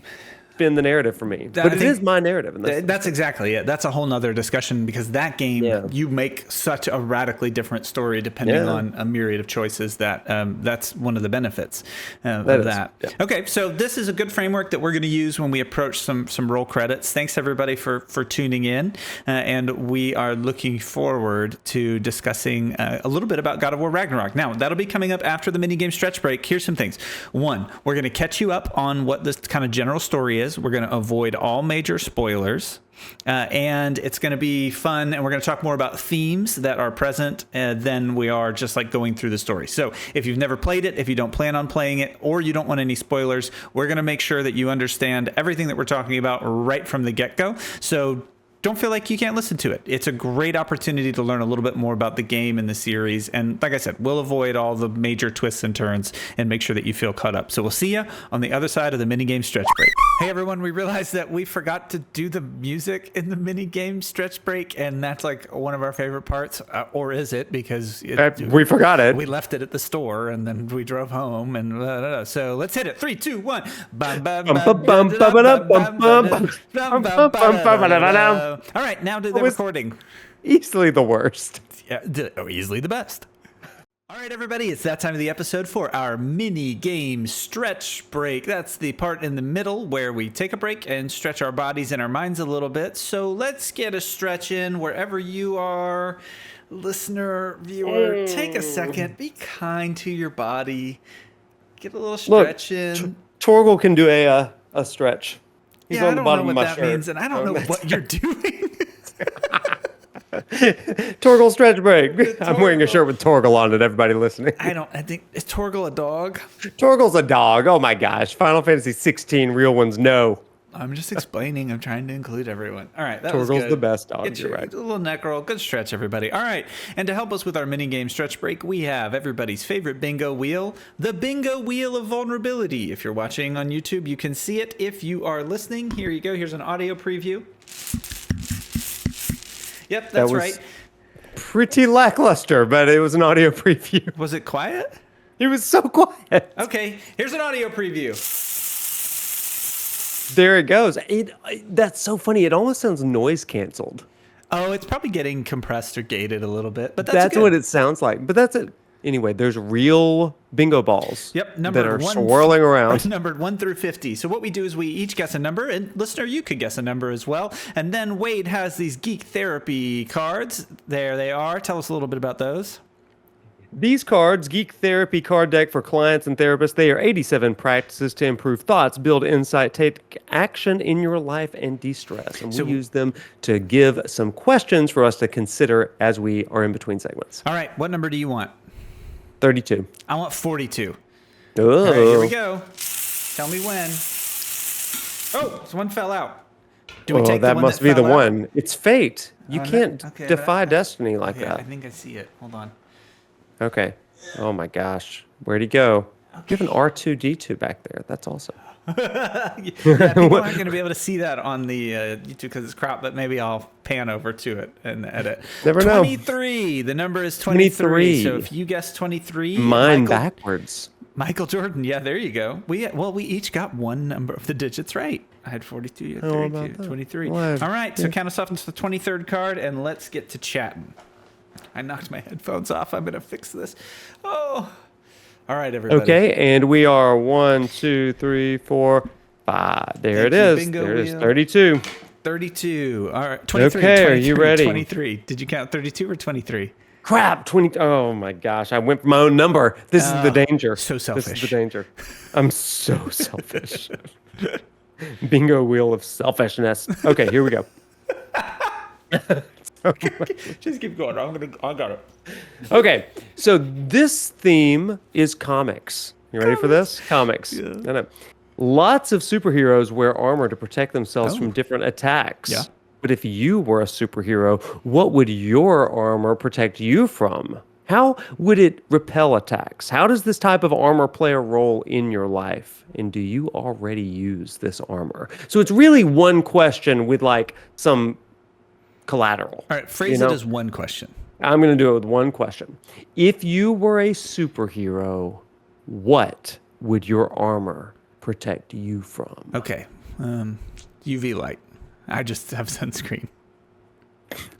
spin the narrative for me. But it is my narrative. That's exactly it. That's a whole nother discussion, because that game, you make such a radically different story depending on a myriad of choices that that's one of the benefits of that. Yeah. Okay, so this is a good framework that we're going to use when we approach some roll credits. Thanks everybody for tuning in, and we are looking forward to discussing a little bit about God of War Ragnarok. Now, that'll be coming up after the minigame stretch break. Here's some things. One, we're going to catch you up on what this kind of general story is. We're going to avoid all major spoilers, and it's going to be fun, and we're going to talk more about themes that are present than we are just like going through the story. So if you've never played it, if you don't plan on playing it, or you don't want any spoilers, we're going to make sure that you understand everything that we're talking about right from the get-go. So don't feel like you can't listen to it. It's a great opportunity to learn a little bit more about the game and the series. And like I said, we'll avoid all the major twists and turns and make sure that you feel caught up. So we'll see you on the other side of the minigame stretch break. Hey everyone, we realized that we forgot to do the music in the minigame stretch break, and that's like one of our favorite parts. Or is it? Because we forgot it. We left it at the store and then we drove home, and so let's hit it. 3, 2, 1. All right, now to the recording. Easily the worst. Yeah, easily the best. All right, everybody, it's that time of the episode for our mini game stretch break. That's the part in the middle where we take a break and stretch our bodies and our minds a little bit. So let's get a stretch in wherever you are. Listener, viewer, take a second. Be kind to your body. Get a little stretch in. Torgal can do a stretch. He's on the bottom of my shirt. I don't know what that means, and I don't know what you're doing. Torgal stretch break. I'm wearing a shirt with Torgal on it, everybody listening. I think, is Torgal a dog? Torgal's a dog. Oh my gosh. Final Fantasy 16 real ones, no. I'm just explaining. I'm trying to include everyone. All right, that was Torgal's good. the best dog. You're right. A little neck roll. Good stretch, everybody. All right, and to help us with our minigame stretch break, we have everybody's favorite bingo wheel, the bingo wheel of vulnerability. If you're watching on YouTube, you can see it. If you are listening, here you go. Here's an audio preview. Yep, that's right. Pretty lackluster, but it was an audio preview. Was it quiet? It was so quiet. Okay, here's an audio preview. There it goes. That's so funny. It almost sounds noise canceled. Oh, it's probably getting compressed or gated a little bit, but that's what it sounds like. But that's it. Anyway, there's real bingo balls that are swirling around. Numbered 1 through 50. So what we do is we each guess a number, and listener, you could guess a number as well. And then Wade has these geek therapy cards. There they are. Tell us a little bit about those. These cards, Geek Therapy card deck for clients and therapists, they are 87 practices to improve thoughts, build insight, take action in your life, and de-stress. And we use them to give some questions for us to consider as we are in between segments. All right, what number do you want? 32. I want 42. Oh. All right, here we go. Tell me when. Oh, someone fell out. Do we take that the one must that be the fell out? one. It's fate. You can't Okay, defy destiny like yeah, that. I think I see it. Hold on. Okay. Oh my gosh. Where'd he go? You have an R2D2 back there. That's awesome. Yeah, people aren't going to be able to see that on the YouTube because it's cropped, but maybe I'll pan over to it and edit. Never know. 23. The number is 23. So if you guess 23, mine backwards. Michael Jordan. Yeah, there you go. We each got one number of the digits right. I had 42, you had 32, 23. All right, so count us off into the 23rd card, and let's get to chatting. I knocked my headphones off. I'm going to fix this. Oh. All right, everybody. Okay, and we are 1, 2, 3, 4, 5. There it is. Bingo there it is. wheel. 32. 32. All right. 23. Okay, 23, are you ready? 23. Did you count 32 or 23? Crap. 20. Oh my gosh. I went for my own number. This is the danger. So selfish. This is the danger. I'm so selfish. Bingo wheel of selfishness. Okay, here we go. Just keep going. I got it. Okay, so this theme is comics. You ready for this? Comics. Yeah. No. Lots of superheroes wear armor to protect themselves from different attacks. Yeah. But if you were a superhero, what would your armor protect you from? How would it repel attacks? How does this type of armor play a role in your life? And do you already use this armor? So it's really one question with like some collateral. All right. Phrase it as one question. I'm going to do it with one question. If you were a superhero, what would your armor protect you from? Okay. UV light. I just have sunscreen.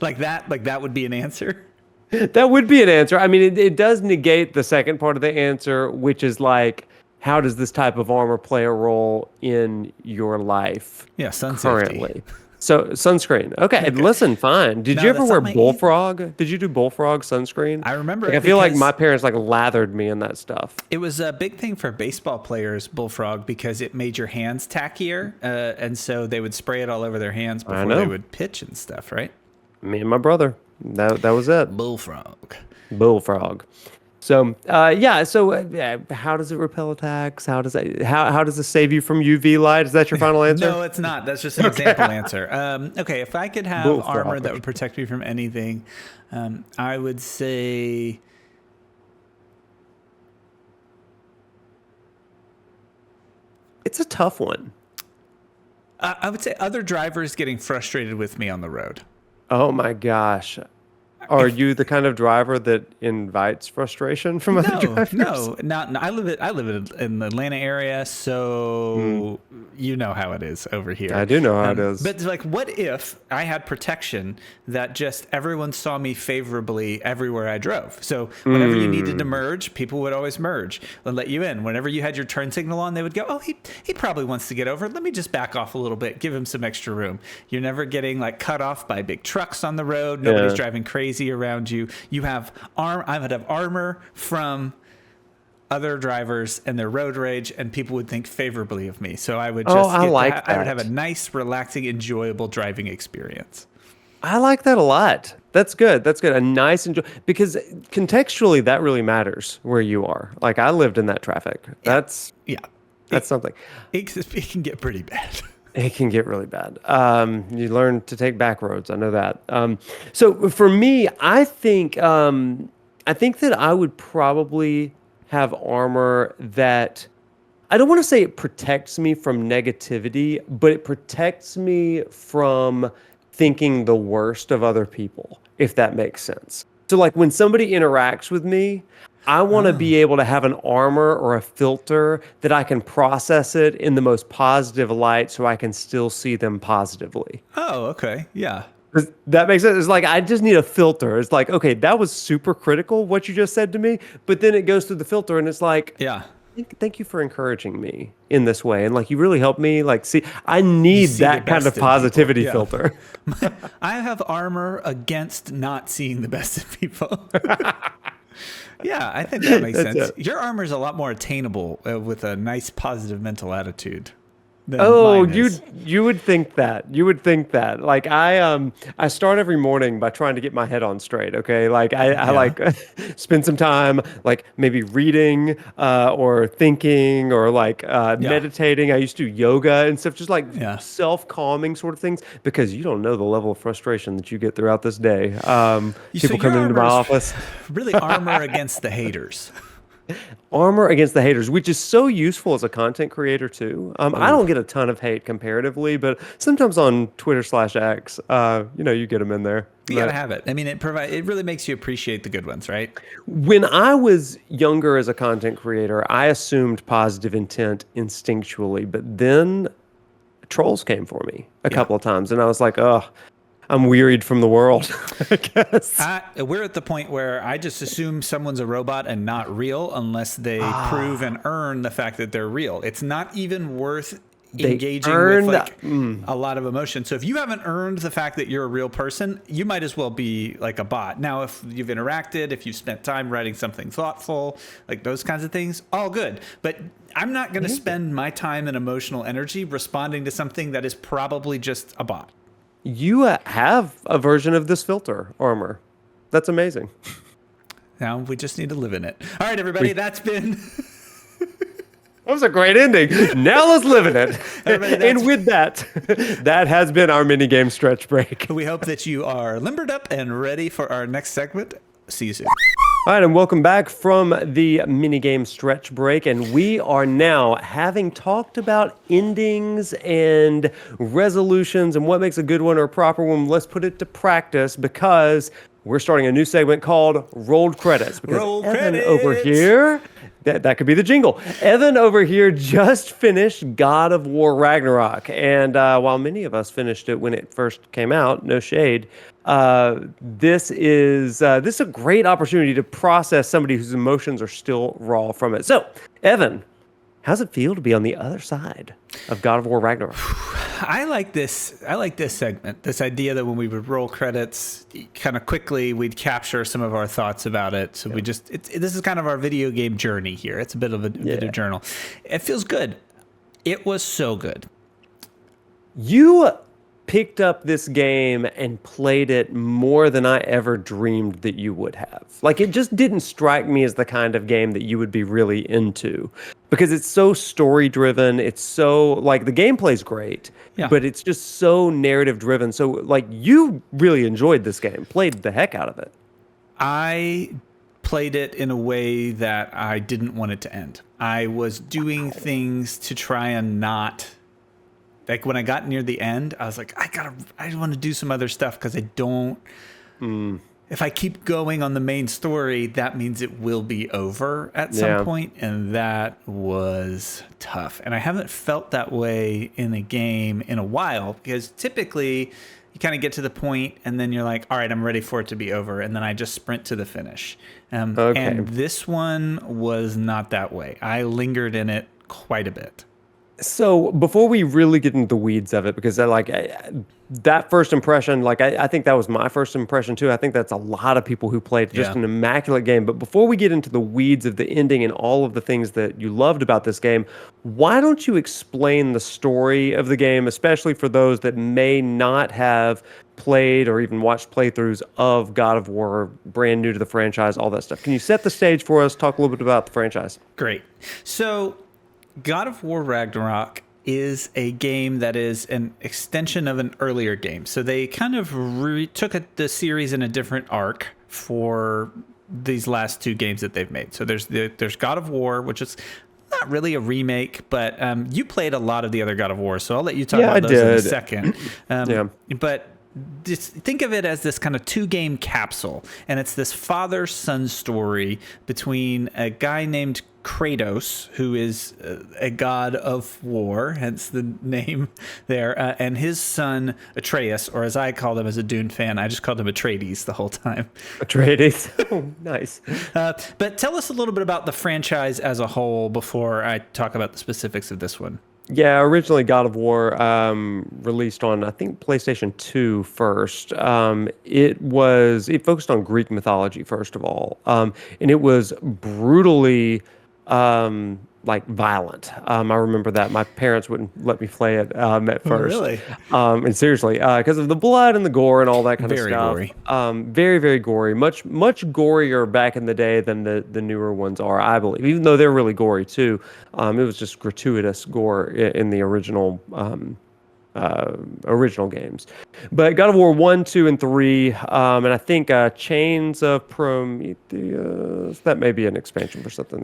Like that would be an answer. That would be an answer. I mean, it does negate the second part of the answer, which is like, how does this type of armor play a role in your life? Yeah, sun currently? safety. So sunscreen. Okay, listen, fine. Did No, you ever that's wear not my Bullfrog? Did you do Bullfrog sunscreen? I remember Like, it I feel like because my parents like lathered me in that stuff. it was a big thing for baseball players, Bullfrog, because it made your hands tackier, and so they would spray it all over their hands before they would pitch and stuff, right? Me and my brother. That was it. Bullfrog. Bullfrog. So yeah. So how does it repel attacks? How does it save you from UV light? Is that your final answer? No, it's not. That's just an example answer. Okay, if I could have Bullfrog. armor that would protect me from anything, I would say It's a tough one. I would say other drivers getting frustrated with me on the road. Oh my gosh. Are you the kind of driver that invites frustration from other drivers? No. I live in the Atlanta area, so you know how it is over here. I do know how it is. But like, what if I had protection that just everyone saw me favorably everywhere I drove? So whenever you needed to merge, people would always merge and let you in. Whenever you had your turn signal on, they would go, "Oh, he probably wants to get over. Let me just back off a little bit, give him some extra room." You're never getting like cut off by big trucks on the road. Nobody's driving crazy around you. You have I would have armor from other drivers and their road rage, and people would think favorably of me. So I would just I would have a nice, relaxing, enjoyable driving experience. I like that a lot. That's good. A nice because contextually that really matters where you are. Like I lived in that traffic. That's something. It can get pretty bad. It can get really bad. You learn to take back roads. I know that. So for me, I think that I would probably have armor that I don't want to say it protects me from negativity, but it protects me from thinking the worst of other people, if that makes sense. So like when somebody interacts with me, I want to be able to have an armor or a filter that I can process it in the most positive light so I can still see them positively. Oh, okay. Yeah. Does that makes sense? It's like, I just need a filter. It's like, okay, that was super critical, what you just said to me. But then it goes through the filter and it's like, yeah. Thank you for encouraging me in this way. And like, you really helped me. Like, see, I need that kind of positivity filter. I have armor against not seeing the best in people. Yeah, I think that makes That's sense. it. Your armor is a lot more attainable with a nice positive mental attitude than Oh, mine is. you would think that. You would think that. Like I start every morning by trying to get my head on straight, okay? Like I Yeah. like spend some time like maybe reading or thinking or like Yeah. meditating. I used to do yoga and stuff, just like Yeah. self-calming sort of things because you don't know the level of frustration that you get throughout this day. So People your coming into my armor is office. really armor against the haters. Armor against the haters, which is so useful as a content creator too. I Oh, don't get a ton of hate comparatively, but sometimes on Twitter/X, you get them in there. you gotta But have it. I mean, it really makes you appreciate the good ones, right? when I was younger as a content creator, I assumed positive intent instinctually, but then trolls came for me a Yeah. couple of times, and I was like, oh, I'm wearied from the world, I guess. We're at the point where I just assume someone's a robot and not real unless they prove Ah, and earn the fact that they're real. It's not even worth they engaging with earned. like a lot of emotion. So if you haven't earned the fact that you're a real person, you might as well be like a bot. Now, if you've interacted, if you've spent time writing something thoughtful, like those kinds of things, all good. But I'm not going to spend my time and emotional energy responding to something that is probably just a bot. You have a version of this filter armor. That's amazing. Now we just need to live in it. All right, everybody, that's been That was a great ending. Now let's live in it. Everybody, that's- And with that, that has been our mini game stretch break. we hope that you are limbered up and ready for our next segment. See you soon. All right, and welcome back from the minigame stretch break. And we are now, having talked about endings and resolutions and what makes a good one or a proper one, let's put it to practice because we're starting a new segment called Rolled Credits. Because Roll Evan credits! over here, that could be the jingle. Evan over here just finished God of War Ragnarok. And while many of us finished it when it first came out, no shade, this is a great opportunity to process somebody whose emotions are still raw from it. So, Evan, how's it feel to be on the other side of God of War Ragnarok? I like this segment. This idea that when we would roll credits, kind of quickly, we'd capture some of our thoughts about it. So we just this is kind of our video game journey here. It's a bit of a video journal. It feels good. It was so good. You picked up this game and played it more than I ever dreamed that you would have. Like, it just didn't strike me as the kind of game that you would be really into because it's so story driven. It's so, like, the gameplay's great, but it's just so narrative driven. So, like, you really enjoyed this game, played the heck out of it. I played it in a way that I didn't want it to end. I was doing things to try and not. Like when I got near the end, I was like, I want to do some other stuff because I don't. If I keep going on the main story, that means it will be over at some point, and that was tough. And I haven't felt that way in a game in a while because typically you kind of get to the point and then you're like, all right, I'm ready for it to be over, and then I just sprint to the finish. And this one was not that way. I lingered in it quite a bit. So before we really get into the weeds of it, because that first impression, I think that was my first impression too. I think that's a lot of people who played just an immaculate game. But before we get into the weeds of the ending and all of the things that you loved about this game, why don't you explain the story of the game, especially for those that may not have played or even watched playthroughs of God of War, brand new to the franchise, all that stuff. Can you set the stage for us, talk a little bit about the franchise? Great. So God of War Ragnarok is a game that is an extension of an earlier game. So they kind of took the series in a different arc for these last two games that they've made. So there's God of War, which is not really a remake, but you played a lot of the other God of War, so I'll let you talk about those in a second. But just think of it as this kind of two-game capsule, and it's this father-son story between a guy named Kratos, who is a god of war, hence the name there, and his son Atreus, or as I called him as a Dune fan, I just called him Atreides the whole time. Atreides. Oh, nice. But tell us a little bit about the franchise as a whole before I talk about the specifics of this one. Yeah, originally God of War released on I think PlayStation 2 first. It focused on Greek mythology first of all, and it was brutally like violent. I remember that my parents wouldn't let me play it at Oh, first, really? and seriously, because of the blood and the gore and all that kind of Very stuff. gory. Very very gory, much gorier back in the day than the newer ones are, I believe. Even though they're really gory too. It was just gratuitous gore in the original games. But God of War 1, 2, and 3, and I think Chains of Prometheus, that may be an expansion for something.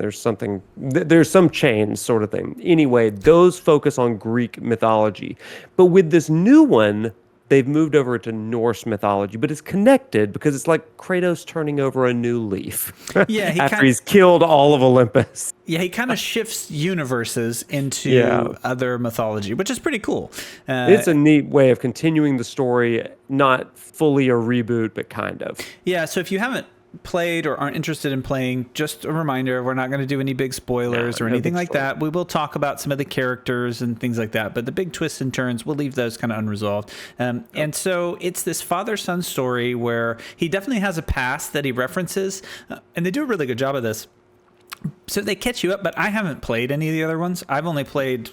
There's some chains sort of thing. Anyway, those focus on Greek mythology. But with this new one, they've moved over to Norse mythology, but it's connected because it's like Kratos turning over a new leaf Yeah, after he's killed all of Olympus. he kind of shifts universes Yeah. into other mythology, which is pretty cool. It's a neat way of continuing the story, not fully a reboot, but kind of. Yeah, so if you haven't played or aren't interested in playing, just a reminder, we're not going to do any big spoilers or No anything big like story. that. We will talk about some of the characters and things like that, but the big twists and turns, we'll leave those kind of unresolved. And so it's this father-son story where he definitely has a past that he references, and they do a really good job of this. So they catch you up, but I haven't played any of the other ones. I've only played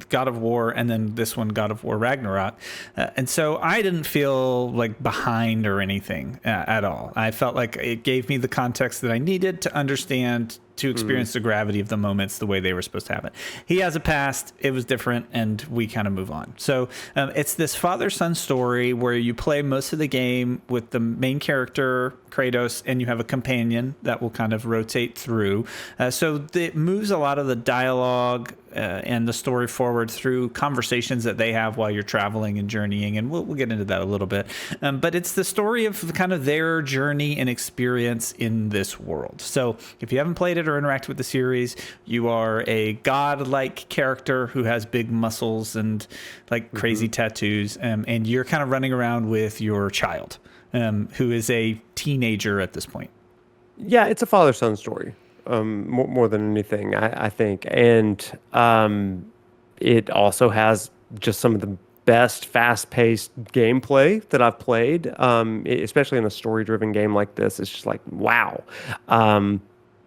God of War and then this one, God of War Ragnarok. And so I didn't feel like behind or anything at all. I felt like it gave me the context that I needed to understand, to experience the gravity of the moments the way they were supposed to happen. He has a past, it was different, and we kind of move on. So it's this father-son story where you play most of the game with the main character, Kratos, and you have a companion that will kind of rotate through. So it moves a lot of the dialogue and the story forward through conversations that they have while you're traveling and journeying, and we'll get into that a little bit. But it's the story of kind of their journey and experience in this world. So if you haven't played it or interact with the series, you are a god-like character who has big muscles and like crazy tattoos, and you're kind of running around with your child, who is a teenager at this point. Yeah, it's a father-son story, more than anything, I think. And it also has just some of the best fast-paced gameplay that I've played, especially in a story-driven game like this. It's just like, wow.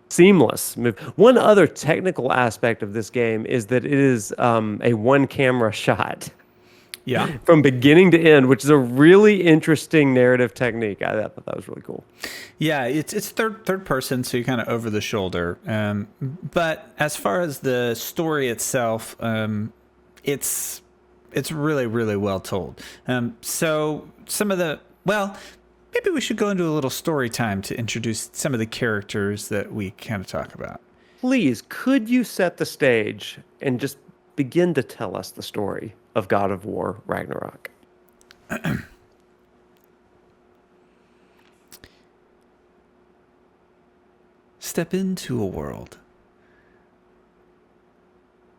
Seamless move. One other technical aspect of this game is that it is a one camera shot Yeah. from beginning to end, which is a really interesting narrative technique. I thought that was really cool. Yeah, it's third person, so you're kind of over the shoulder. But as far as the story itself, it's really really well told. So some of the maybe we should go into a little story time to introduce some of the characters that we kind of talk about. Please, could you set the stage and just begin to tell us the story of God of War Ragnarok? Step into a world.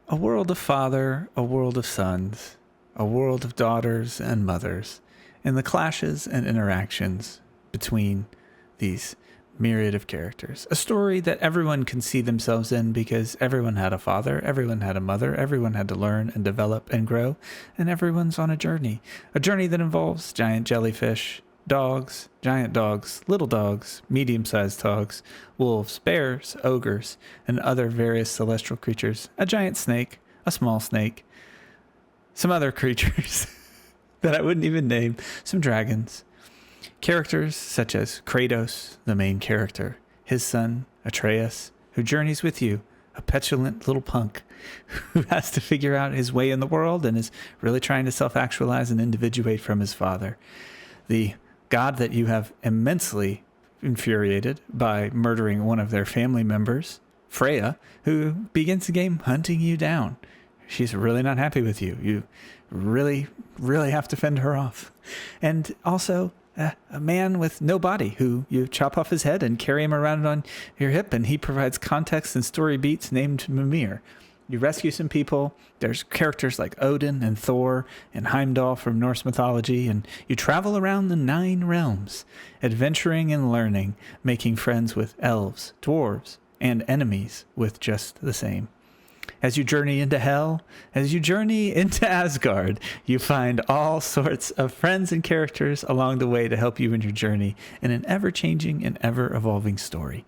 A world of father, a world of sons, a world of daughters and mothers, and the clashes and interactions between these myriad of characters. A story that everyone can see themselves in because everyone had a father, everyone had a mother, everyone had to learn and develop and grow, and everyone's on a journey. A journey that involves giant jellyfish, dogs, giant dogs, little dogs, medium-sized dogs, wolves, bears, ogres, and other various celestial creatures. A giant snake, a small snake, some other creatures that I wouldn't even name, some dragons. Characters such as Kratos, the main character, his son, Atreus, who journeys with you, a petulant little punk who has to figure out his way in the world and is really trying to self-actualize and individuate from his father. The god that you have immensely infuriated by murdering one of their family members, Freya, who begins the game hunting you down. She's really not happy with you. You really, really have to fend her off. And also a man with no body who you chop off his head and carry him around on your hip, and he provides context and story beats named Mimir. You rescue some people. There's characters like Odin and Thor and Heimdall from Norse mythology, and you travel around the 9 realms, adventuring and learning, making friends with elves, dwarves, and enemies with just the same. As you journey into hell, as you journey into Asgard, you find all sorts of friends and characters along the way to help you in your journey in an ever-changing and ever-evolving story.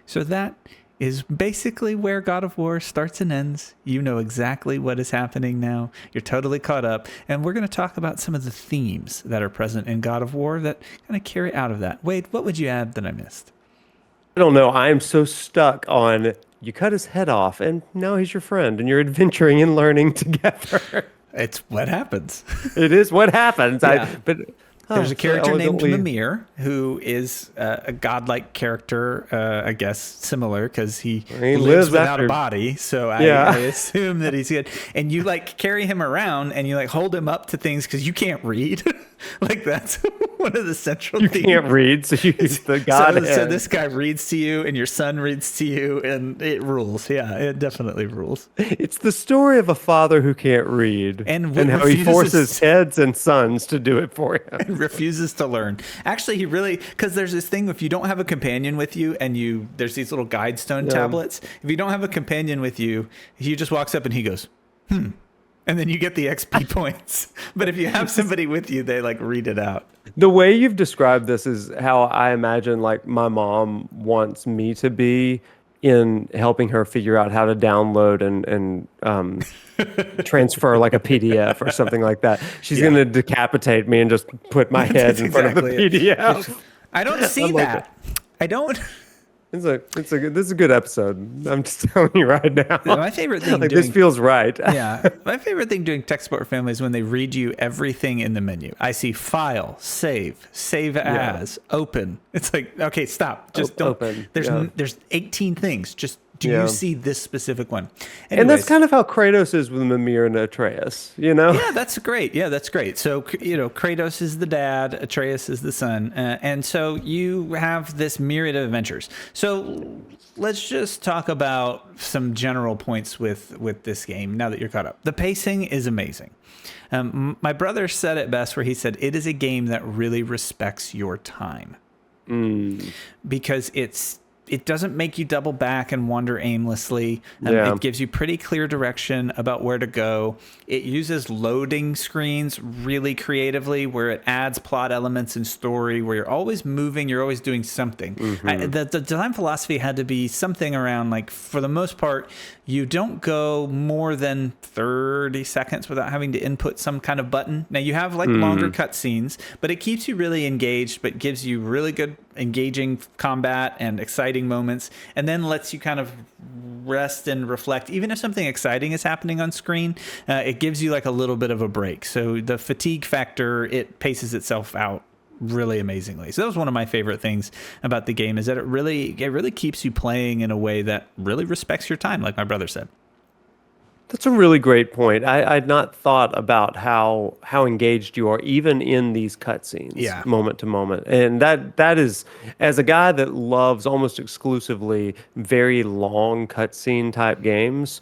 So that is basically where God of War starts and ends. You know exactly what is happening now. You're totally caught up. And we're going to talk about some of the themes that are present in God of War that kind of carry out of that. Wade, what would you add that I missed? I don't know. I am so stuck on you cut his head off and now he's your friend and you're adventuring and learning together. It's what happens. It is what happens. Yeah. There's a so character named elegantly- Mimir who is a godlike character, I guess, similar because he He lives lives without a after- body. So Yeah. I assume that he's good. And you like carry him around and you like hold him up to things because you can't read. Like that's one of the central You themes. can't read, so you use the god. So this guy reads to you and your son reads to you and it rules. Yeah, it definitely rules. It's the story of a father who can't read And how he refuses- forces heads and sons to do it for him. Refuses to learn. Actually, he really, because there's this thing, if you don't have a companion with you and there's these little guide stone tablets, if you don't have a companion with you, he just walks up and he goes, and then you get the XP points. But if you have somebody with you, they like read it out. The way you've described this is how I imagine like my mom wants me to be in helping her figure out how to download and transfer like a PDF or something like that. She's going to decapitate me and just put my head in front of the PDF. I don't see like that. I don't. This is a good episode. I'm just telling you right now. My favorite thing Like doing, this feels right. yeah, my favorite thing doing tech support family is when they read you everything in the menu. I see file, save as, open. It's like, okay, stop. Just don't. Open. There's 18 things. Just do Yeah. you see this specific one? And that's Anyways. kind of how Kratos is with Mimir and Atreus, you know? Yeah, that's great. Yeah, that's great. So, Kratos is the dad, Atreus is the son. And so you have this myriad of adventures. So let's just talk about some general points with this game now that you're caught up. The pacing is amazing. My brother said it best where he said, it is a game that really respects your time. Because it doesn't make you double back and wander aimlessly. It gives you pretty clear direction about where to go. It uses loading screens really creatively where it adds plot elements and story where you're always moving, you're always doing something. The design philosophy had to be something around like, for the most part, you don't go more than 30 seconds without having to input some kind of button. Now you have like longer cutscenes, but it keeps you really engaged, but gives you really good engaging combat and exciting moments, and then lets you kind of rest and reflect. Even if something exciting is happening on screen, it gives you like a little bit of a break. So the fatigue factor, it paces itself out really amazingly. So that was one of my favorite things about the game, is that it really keeps you playing in a way that really respects your time, like my brother said. That's a really great point. I'd not thought about how engaged you are even in these cutscenes, moment to moment. And that is, as a guy that loves almost exclusively very long cutscene type games,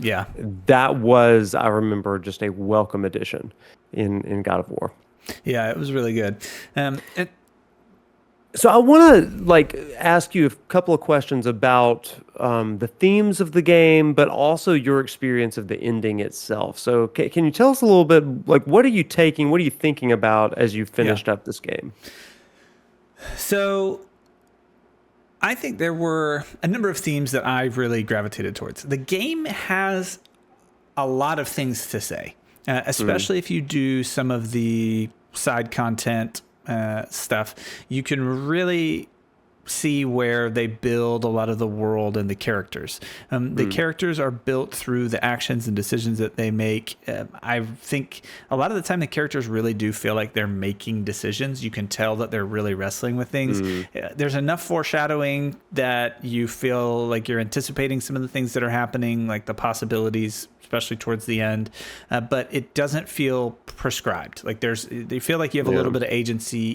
that was, I remember, just a welcome addition in God of War. Yeah, it was really good. So I want to ask you a couple of questions about the themes of the game, but also your experience of the ending itself. So can you tell us a little bit, what are you thinking about as you finished up this game? So I think there were a number of themes that I really gravitated towards. The game has a lot of things to say, especially if you do some of the side content stuff. You can really see where they build a lot of the world and the characters. The characters are built through the actions and decisions that they make. I think a lot of the time the characters really do feel like they're making decisions. You can tell that they're really wrestling with things. There's enough foreshadowing that you feel like you're anticipating some of the things that are happening, like the possibilities, especially towards the end, but it doesn't feel prescribed. Like they feel like you have a little bit of agency,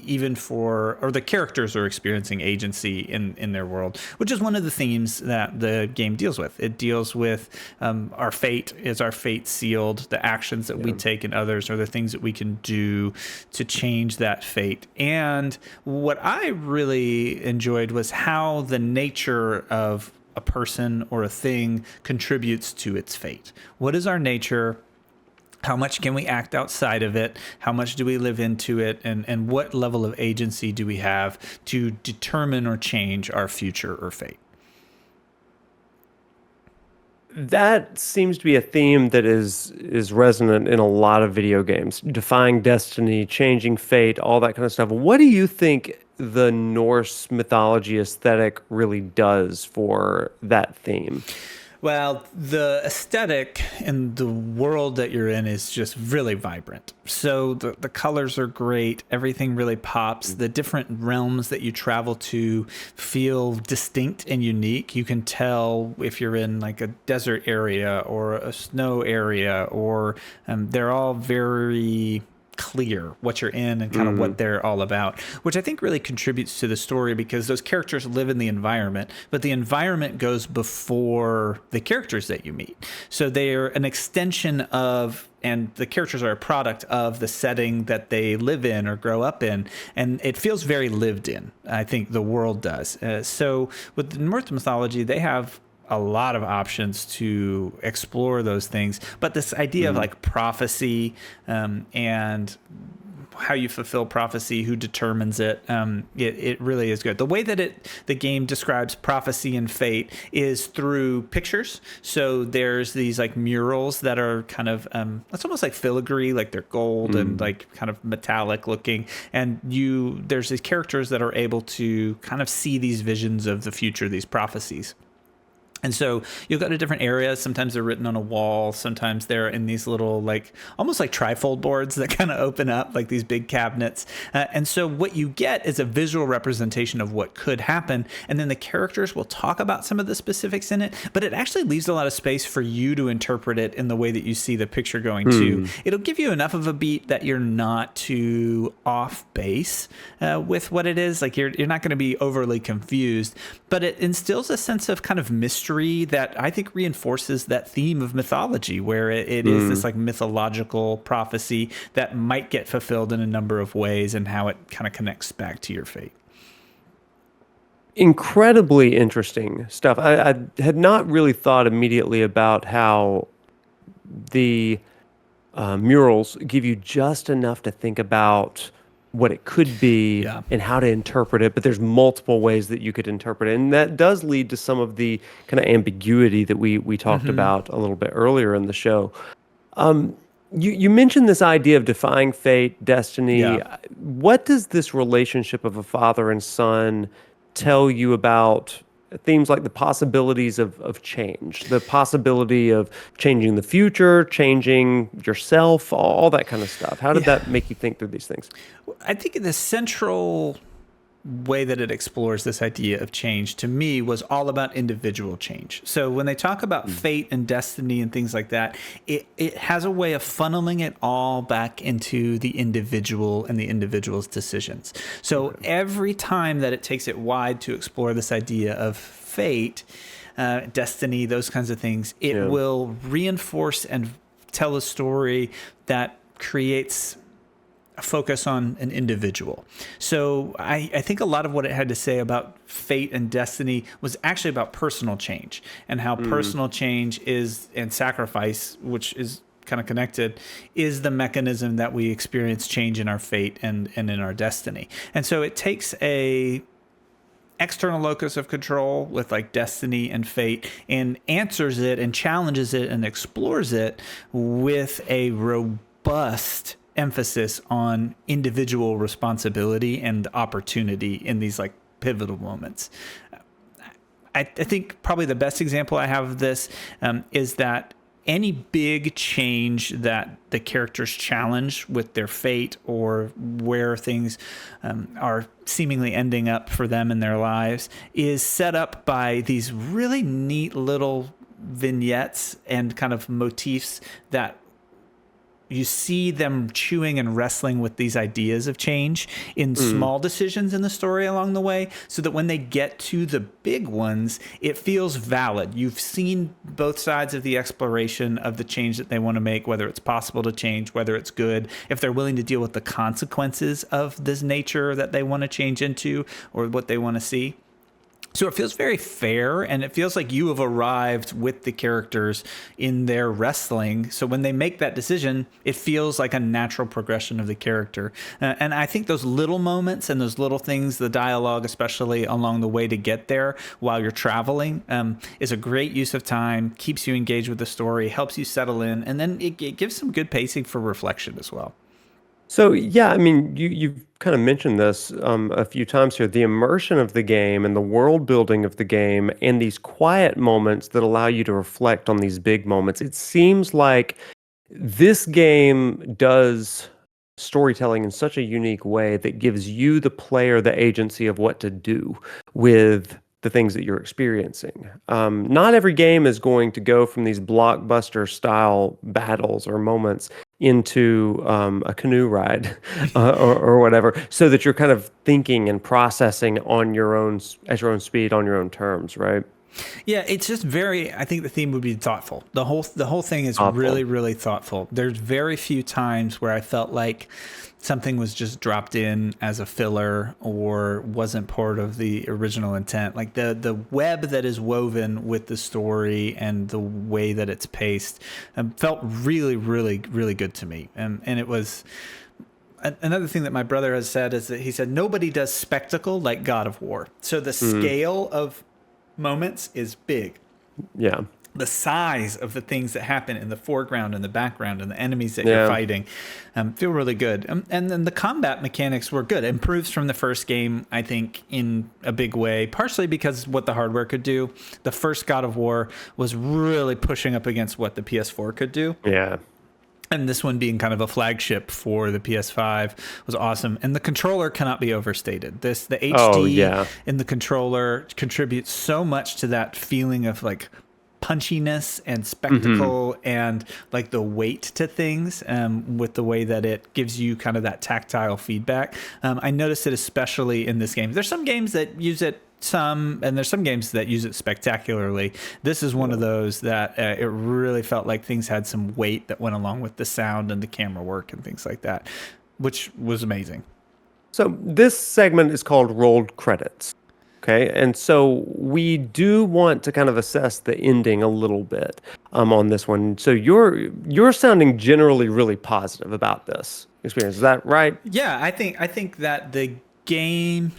or the characters are experiencing agency in their world, which is one of the themes that the game deals with. It deals with our fate. Is our fate sealed? The actions that we take and others are the things that we can do to change that fate. And what I really enjoyed was how the nature of a person or a thing contributes to its fate. What is our nature? How much can we act outside of it? How much do we live into it? And what level of agency do we have to determine or change our future or fate? That seems to be a theme that is resonant in a lot of video games. Defying destiny, changing fate, all that kind of stuff. What do you think the Norse mythology aesthetic really does for that theme? Well, the aesthetic in the world that you're in is just really vibrant. So the colors are great. Everything really pops. The different realms that you travel to feel distinct and unique. You can tell if you're in like a desert area or a snow area, or they're all very clear what you're in and kind of what they're all about, which I think really contributes to the story, because those characters live in the environment, but the environment goes before the characters that you meet. So they're an extension of, and the characters are a product of the setting that they live in or grow up in. And it feels very lived in. I think the world does. So with the Norse mythology, they have a lot of options to explore those things, but this idea of like prophecy and how you fulfill prophecy, who determines it, it really is good. The way that the game describes prophecy and fate is through pictures. So there's these like murals that are kind of it's almost like filigree, like they're gold and like kind of metallic looking, and there's these characters that are able to kind of see these visions of the future, these prophecies. And so you'll go to different areas. Sometimes they're written on a wall. Sometimes they're in these little, like, almost like trifold boards that kind of open up, like these big cabinets. And so what you get is a visual representation of what could happen. And then the characters will talk about some of the specifics in it, but it actually leaves a lot of space for you to interpret it in the way that you see the picture going to. It'll give you enough of a beat that you're not too off base with what it is. Like you're not going to be overly confused, but it instills a sense of kind of mystery that I think reinforces that theme of mythology, where it is this like mythological prophecy that might get fulfilled in a number of ways, and how it kind of connects back to your fate. Incredibly interesting stuff. I had not really thought immediately about how the murals give you just enough to think about what it could be and how to interpret it, but there's multiple ways that you could interpret it, and that does lead to some of the kind of ambiguity that we talked about a little bit earlier in the show. You mentioned this idea of defying fate, destiny. What does this relationship of a father and son tell you about themes like the possibilities of change, the possibility of changing the future, changing yourself, all that kind of stuff? How did that make you think through these things? I think the central way that it explores this idea of change, to me, was all about individual change. So when they talk about fate and destiny and things like that, it has a way of funneling it all back into the individual and the individual's decisions. So every time that it takes it wide to explore this idea of fate, destiny, those kinds of things, it will reinforce and tell a story that creates focus on an individual. So I think a lot of what it had to say about fate and destiny was actually about personal change, and how personal change is, and sacrifice, which is kind of connected, is the mechanism that we experience change in our fate and in our destiny. And so it takes a external locus of control with like destiny and fate, and answers it and challenges it and explores it with a robust emphasis on individual responsibility and opportunity in these like pivotal moments. I think probably the best example I have of this is that any big change that the characters challenge with their fate, or where things are seemingly ending up for them in their lives, is set up by these really neat little vignettes and kind of motifs that you see them chewing and wrestling with these ideas of change in small decisions in the story along the way, so that when they get to the big ones, it feels valid. You've seen both sides of the exploration of the change that they want to make, whether it's possible to change, whether it's good, if they're willing to deal with the consequences of this nature that they want to change into, or what they want to see. So it feels very fair, and it feels like you have arrived with the characters in their wrestling. So when they make that decision, it feels like a natural progression of the character. And I think those little moments and those little things, the dialogue, especially along the way to get there while you're traveling, is a great use of time, keeps you engaged with the story, helps you settle in, and then it gives some good pacing for reflection as well. So yeah, I mean, you've kind of mentioned this a few times here, the immersion of the game and the world building of the game and these quiet moments that allow you to reflect on these big moments. It seems like this game does storytelling in such a unique way that gives you, the player, the agency of what to do with the things that you're experiencing. Not every game is going to go from these blockbuster style battles or moments into a canoe ride or whatever, so that you're kind of thinking and processing on your own at your own speed, on your own terms, right? Yeah, it's just very. I think the theme would be thoughtful. The whole thing is Thoughtful. really, really thoughtful. There's very few times where I felt like something was just dropped in as a filler or wasn't part of the original intent. Like the web that is woven with the story and the way that it's paced felt really, really, really good to me. And it was. Another thing that my brother has said is that he said nobody does spectacle like God of War. So the scale of moments is big. Yeah. The size of the things that happen in the foreground and the background and the enemies that Yeah. you're fighting feel really good. And then the combat mechanics were good. Improves from the first game, I think, in a big way, partially because what the hardware could do. The first God of War was really pushing up against what the PS4 could do. Yeah. And this one being kind of a flagship for the PS5 was awesome. And the controller cannot be overstated. The Oh, HD yeah. in the controller contributes so much to that feeling of like punchiness and spectacle and like the weight to things with the way that it gives you kind of that tactile feedback. I noticed it especially in this game. There's some games that use it and there's some games that use it spectacularly. This is one of those that it really felt like things had some weight that went along with the sound and the camera work and things like that, which was amazing. So this segment is called rolled credits. Okay, and so we do want to kind of assess the ending a little bit on this one. So you're sounding generally really positive about this experience. Is that right? Yeah, I think that the game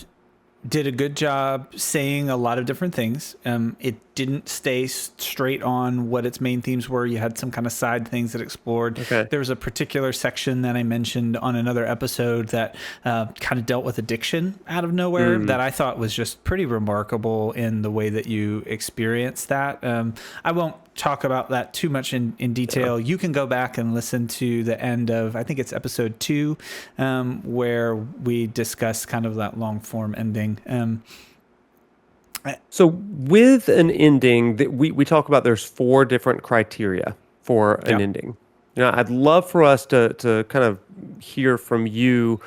did a good job saying a lot of different things. It didn't stay straight on what its main themes were. You had some kind of side things that explored. Okay. There was a particular section that I mentioned on another episode that kind of dealt with addiction out of nowhere that I thought was just pretty remarkable in the way that you experience that. I won't talk about that too much in detail. You can go back and listen to the end of, I think it's episode 2, where we discuss kind of that long form ending. So with an ending, that we talk about, there's 4 different criteria for an Yeah. ending. You know, I'd love for us to kind of hear from you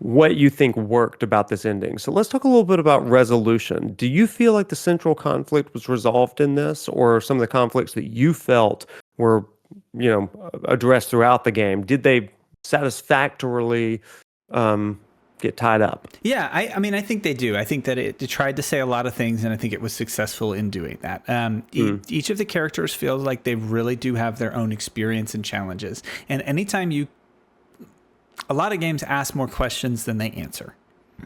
what you think worked about this ending. So let's talk a little bit about resolution. Do you feel like the central conflict was resolved in this, or some of the conflicts that you felt were, addressed throughout the game, did they satisfactorily get tied up? Yeah, I mean, I think they do. I think that it tried to say a lot of things, and I think it was successful in doing that. Each of the characters feels like they really do have their own experience and challenges. And anytime a lot of games ask more questions than they answer.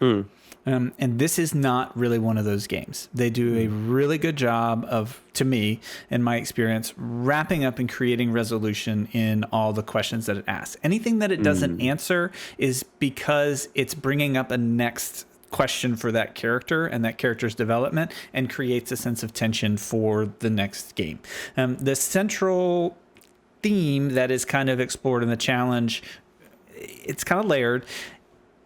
And this is not really one of those games. They do a really good job of, to me, in my experience, wrapping up and creating resolution in all the questions that it asks. Anything that it doesn't answer is because it's bringing up a next question for that character and that character's development, and creates a sense of tension for the next game. The central theme that is kind of explored in the challenge, it's kind of layered,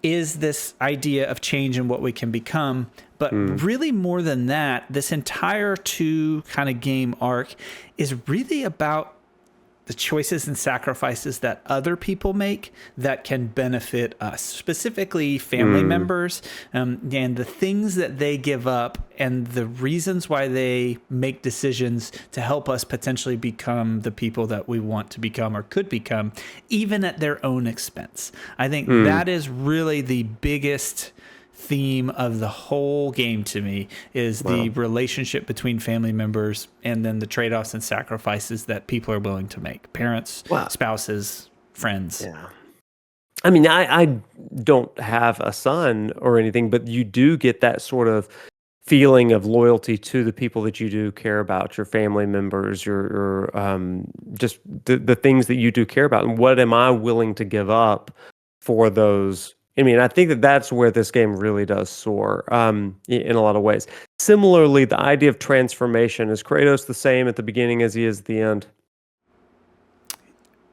is this idea of change and what we can become. But really more than that, this entire 2 kind of game arc is really about the choices and sacrifices that other people make that can benefit us, specifically family members, and the things that they give up and the reasons why they make decisions to help us potentially become the people that we want to become or could become, even at their own expense. I think that is really the biggest theme of the whole game to me is the relationship between family members and then the trade-offs and sacrifices that people are willing to make. Parents, spouses, friends. Yeah. I mean, I don't have a son or anything, but you do get that sort of feeling of loyalty to the people that you do care about, your family members, your just the things that you do care about, and what am I willing to give up for those? I mean, I think that that's where this game really does soar in a lot of ways. Similarly, the idea of transformation, is Kratos the same at the beginning as he is at the end?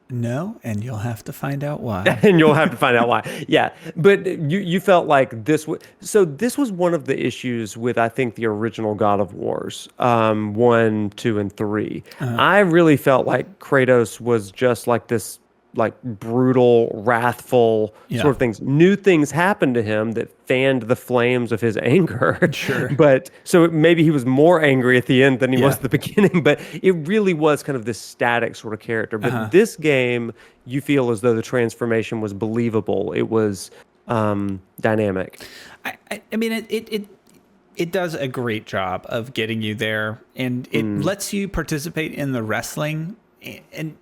No, and you'll have to find out why. And you'll have to find out why. Yeah, but you felt like this was so. This was one of the issues with, I think, the original God of Wars, 1, 2, and 3. I really felt like Kratos was just like this, like brutal, wrathful sort of things. New things happened to him that fanned the flames of his anger. Sure. But so maybe he was more angry at the end than he was at the beginning, but it really was kind of this static sort of character. But this game, you feel as though the transformation was believable. It was dynamic. I mean, it does a great job of getting you there, and it lets you participate in the wrestling and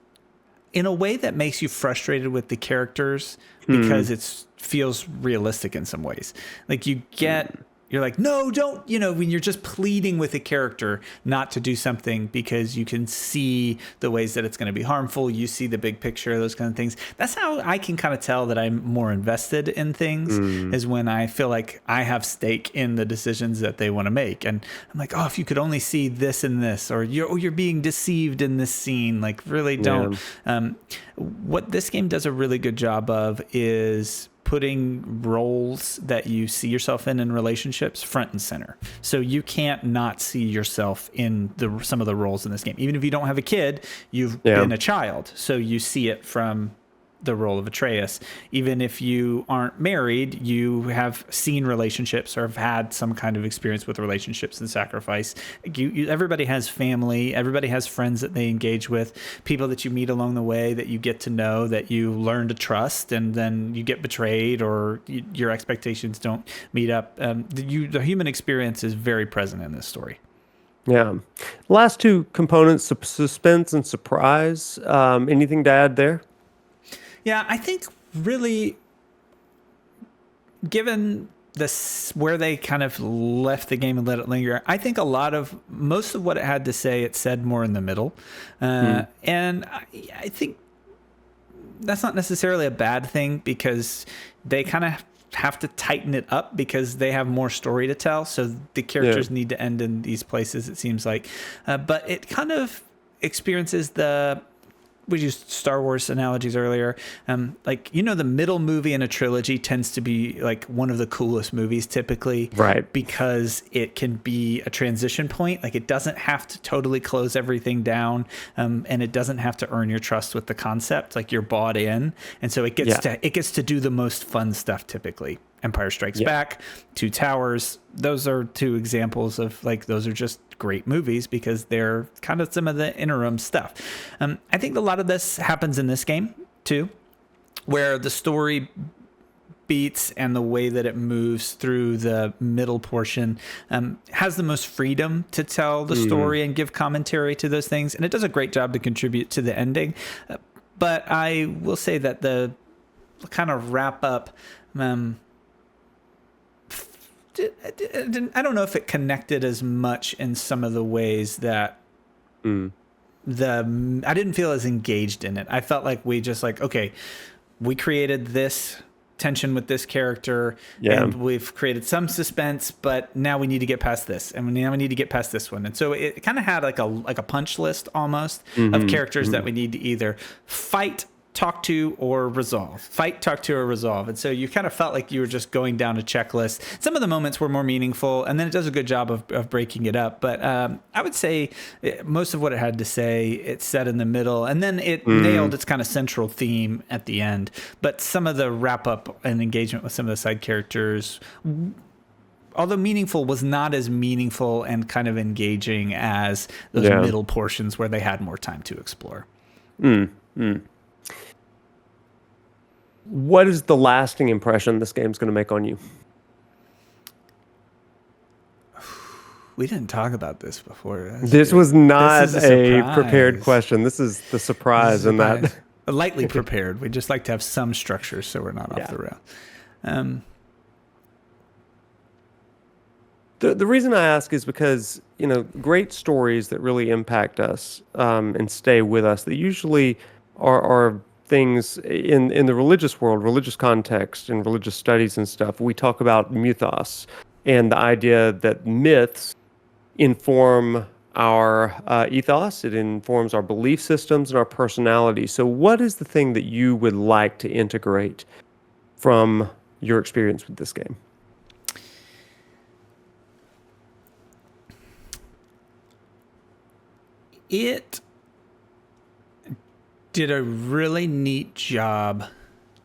in a way that makes you frustrated with the characters because it feels realistic in some ways. Like you're like, no, don't, when you're just pleading with a character not to do something because you can see the ways that it's going to be harmful. You see the big picture, those kind of things. That's how I can kind of tell that I'm more invested in things is when I feel like I have stake in the decisions that they want to make. And I'm like, oh, if you could only see this and this, or you're being deceived in this scene, like really don't. What this game does a really good job of is putting roles that you see yourself in relationships front and center. So you can't not see yourself in some of the roles in this game. Even if you don't have a kid, you've been a child. So you see it from the role of Atreus. Even if you aren't married, you have seen relationships or have had some kind of experience with relationships and sacrifice. Everybody has family. Everybody has friends that they engage with, people that you meet along the way that you get to know, that you learn to trust, and then you get betrayed or your expectations don't meet up. The human experience is very present in this story. Yeah. Last two components, suspense and surprise. Anything to add there? Yeah, I think really, given where they kind of left the game and let it linger, I think most of what it had to say, it said more in the middle. And I think that's not necessarily a bad thing because they kind of have to tighten it up because they have more story to tell. So the characters need to end in these places, it seems like. But it kind of experiences we used Star Wars analogies earlier. The middle movie in a trilogy tends to be like one of the coolest movies typically. Right. Because it can be a transition point. Like it doesn't have to totally close everything down. And it doesn't have to earn your trust with the concept. Like you're bought in. And so it gets to do the most fun stuff typically. Empire Strikes Back, Two Towers. Those are two examples of those are just great movies because they're kind of some of the interim stuff. I think a lot of this happens in this game too, where the story beats and the way that it moves through the middle portion has the most freedom to tell the story and give commentary to those things. And it does a great job to contribute to the ending. But I will say that the kind of wrap up, I don't know if it connected as much in some of the ways that I didn't feel as engaged in it. I felt like we just okay, we created this tension with this character and we've created some suspense, but now we need to get past this and now we need to get past this one. And so it kind of had like a punch list almost of characters that we need to either fight, talk to, or resolve. Fight, talk to, or resolve. And so you kind of felt like you were just going down a checklist. Some of the moments were more meaningful, and then it does a good job of breaking it up. But I would say most of what it had to say, it said in the middle, and then it nailed its kind of central theme at the end. But some of the wrap up and engagement with some of the side characters, although meaningful, was not as meaningful and kind of engaging as those middle portions where they had more time to explore. What is the lasting impression this game's going to make on you? we didn't talk about this before. This was not This is a surprise. prepared question. This is the surprise in that. Lightly prepared. We just like to have some structure so we're not off the rail. The reason I ask is because, great stories that really impact us and stay with us, they usually are things in the religious world, religious context, and religious studies and stuff. We talk about mythos and the idea that myths inform our ethos, it informs our belief systems and our personality. So what is the thing that you would like to integrate from your experience with this game? It did a really neat job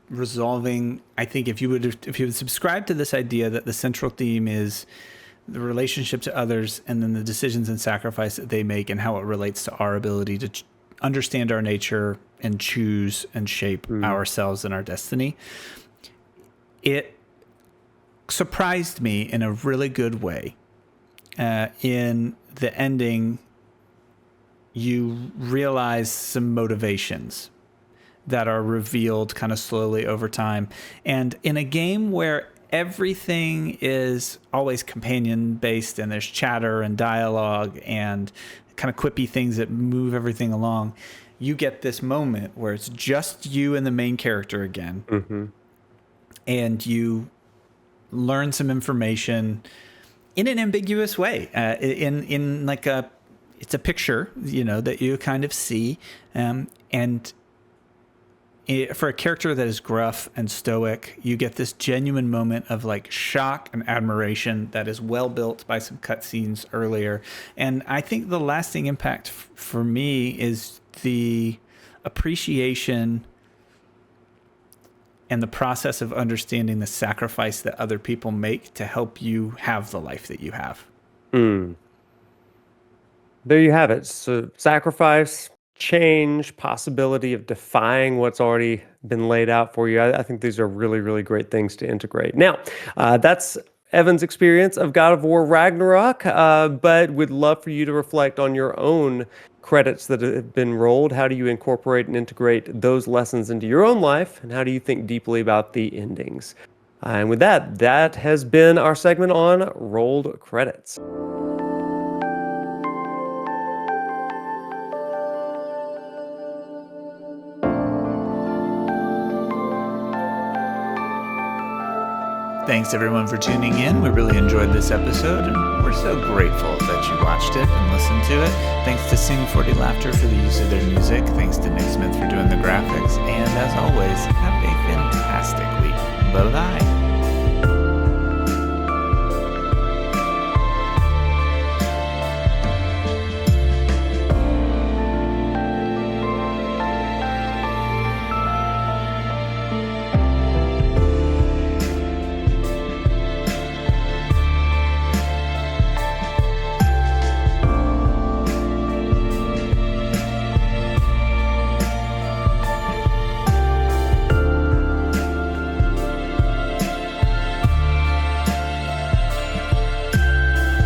resolving. I think if you would subscribe to this idea that the central theme is the relationship to others and then the decisions and sacrifice that they make and how it relates to our ability to understand our nature and choose and shape ourselves and our destiny, it surprised me in a really good way. In the ending, you realize some motivations that are revealed kind of slowly over time. And in a game where everything is always companion based and there's chatter and dialogue and kind of quippy things that move everything along, you get this moment where it's just you and the main character again. And you learn some information in an ambiguous way, in like it's a picture, that you kind of see. For a character that is gruff and stoic, you get this genuine moment of like shock and admiration that is well built by some cutscenes earlier. And I think the lasting impact for me is the appreciation and the process of understanding the sacrifice that other people make to help you have the life that you have. There you have it. So sacrifice, change, possibility of defying what's already been laid out for you. I think these are really, really great things to integrate. Now, that's Evan's experience of God of War Ragnarok, but would love for you to reflect on your own credits that have been rolled. How do you incorporate and integrate those lessons into your own life? And how do you think deeply about the endings? And with that has been our segment on rolled credits. Thanks everyone for tuning in. We really enjoyed this episode and we're so grateful that you watched it and listened to it. Thanks to Sing 40 Laughter for the use of their music. Thanks to Nick Smith for doing the graphics. And as always, have a fantastic week. Bye-bye.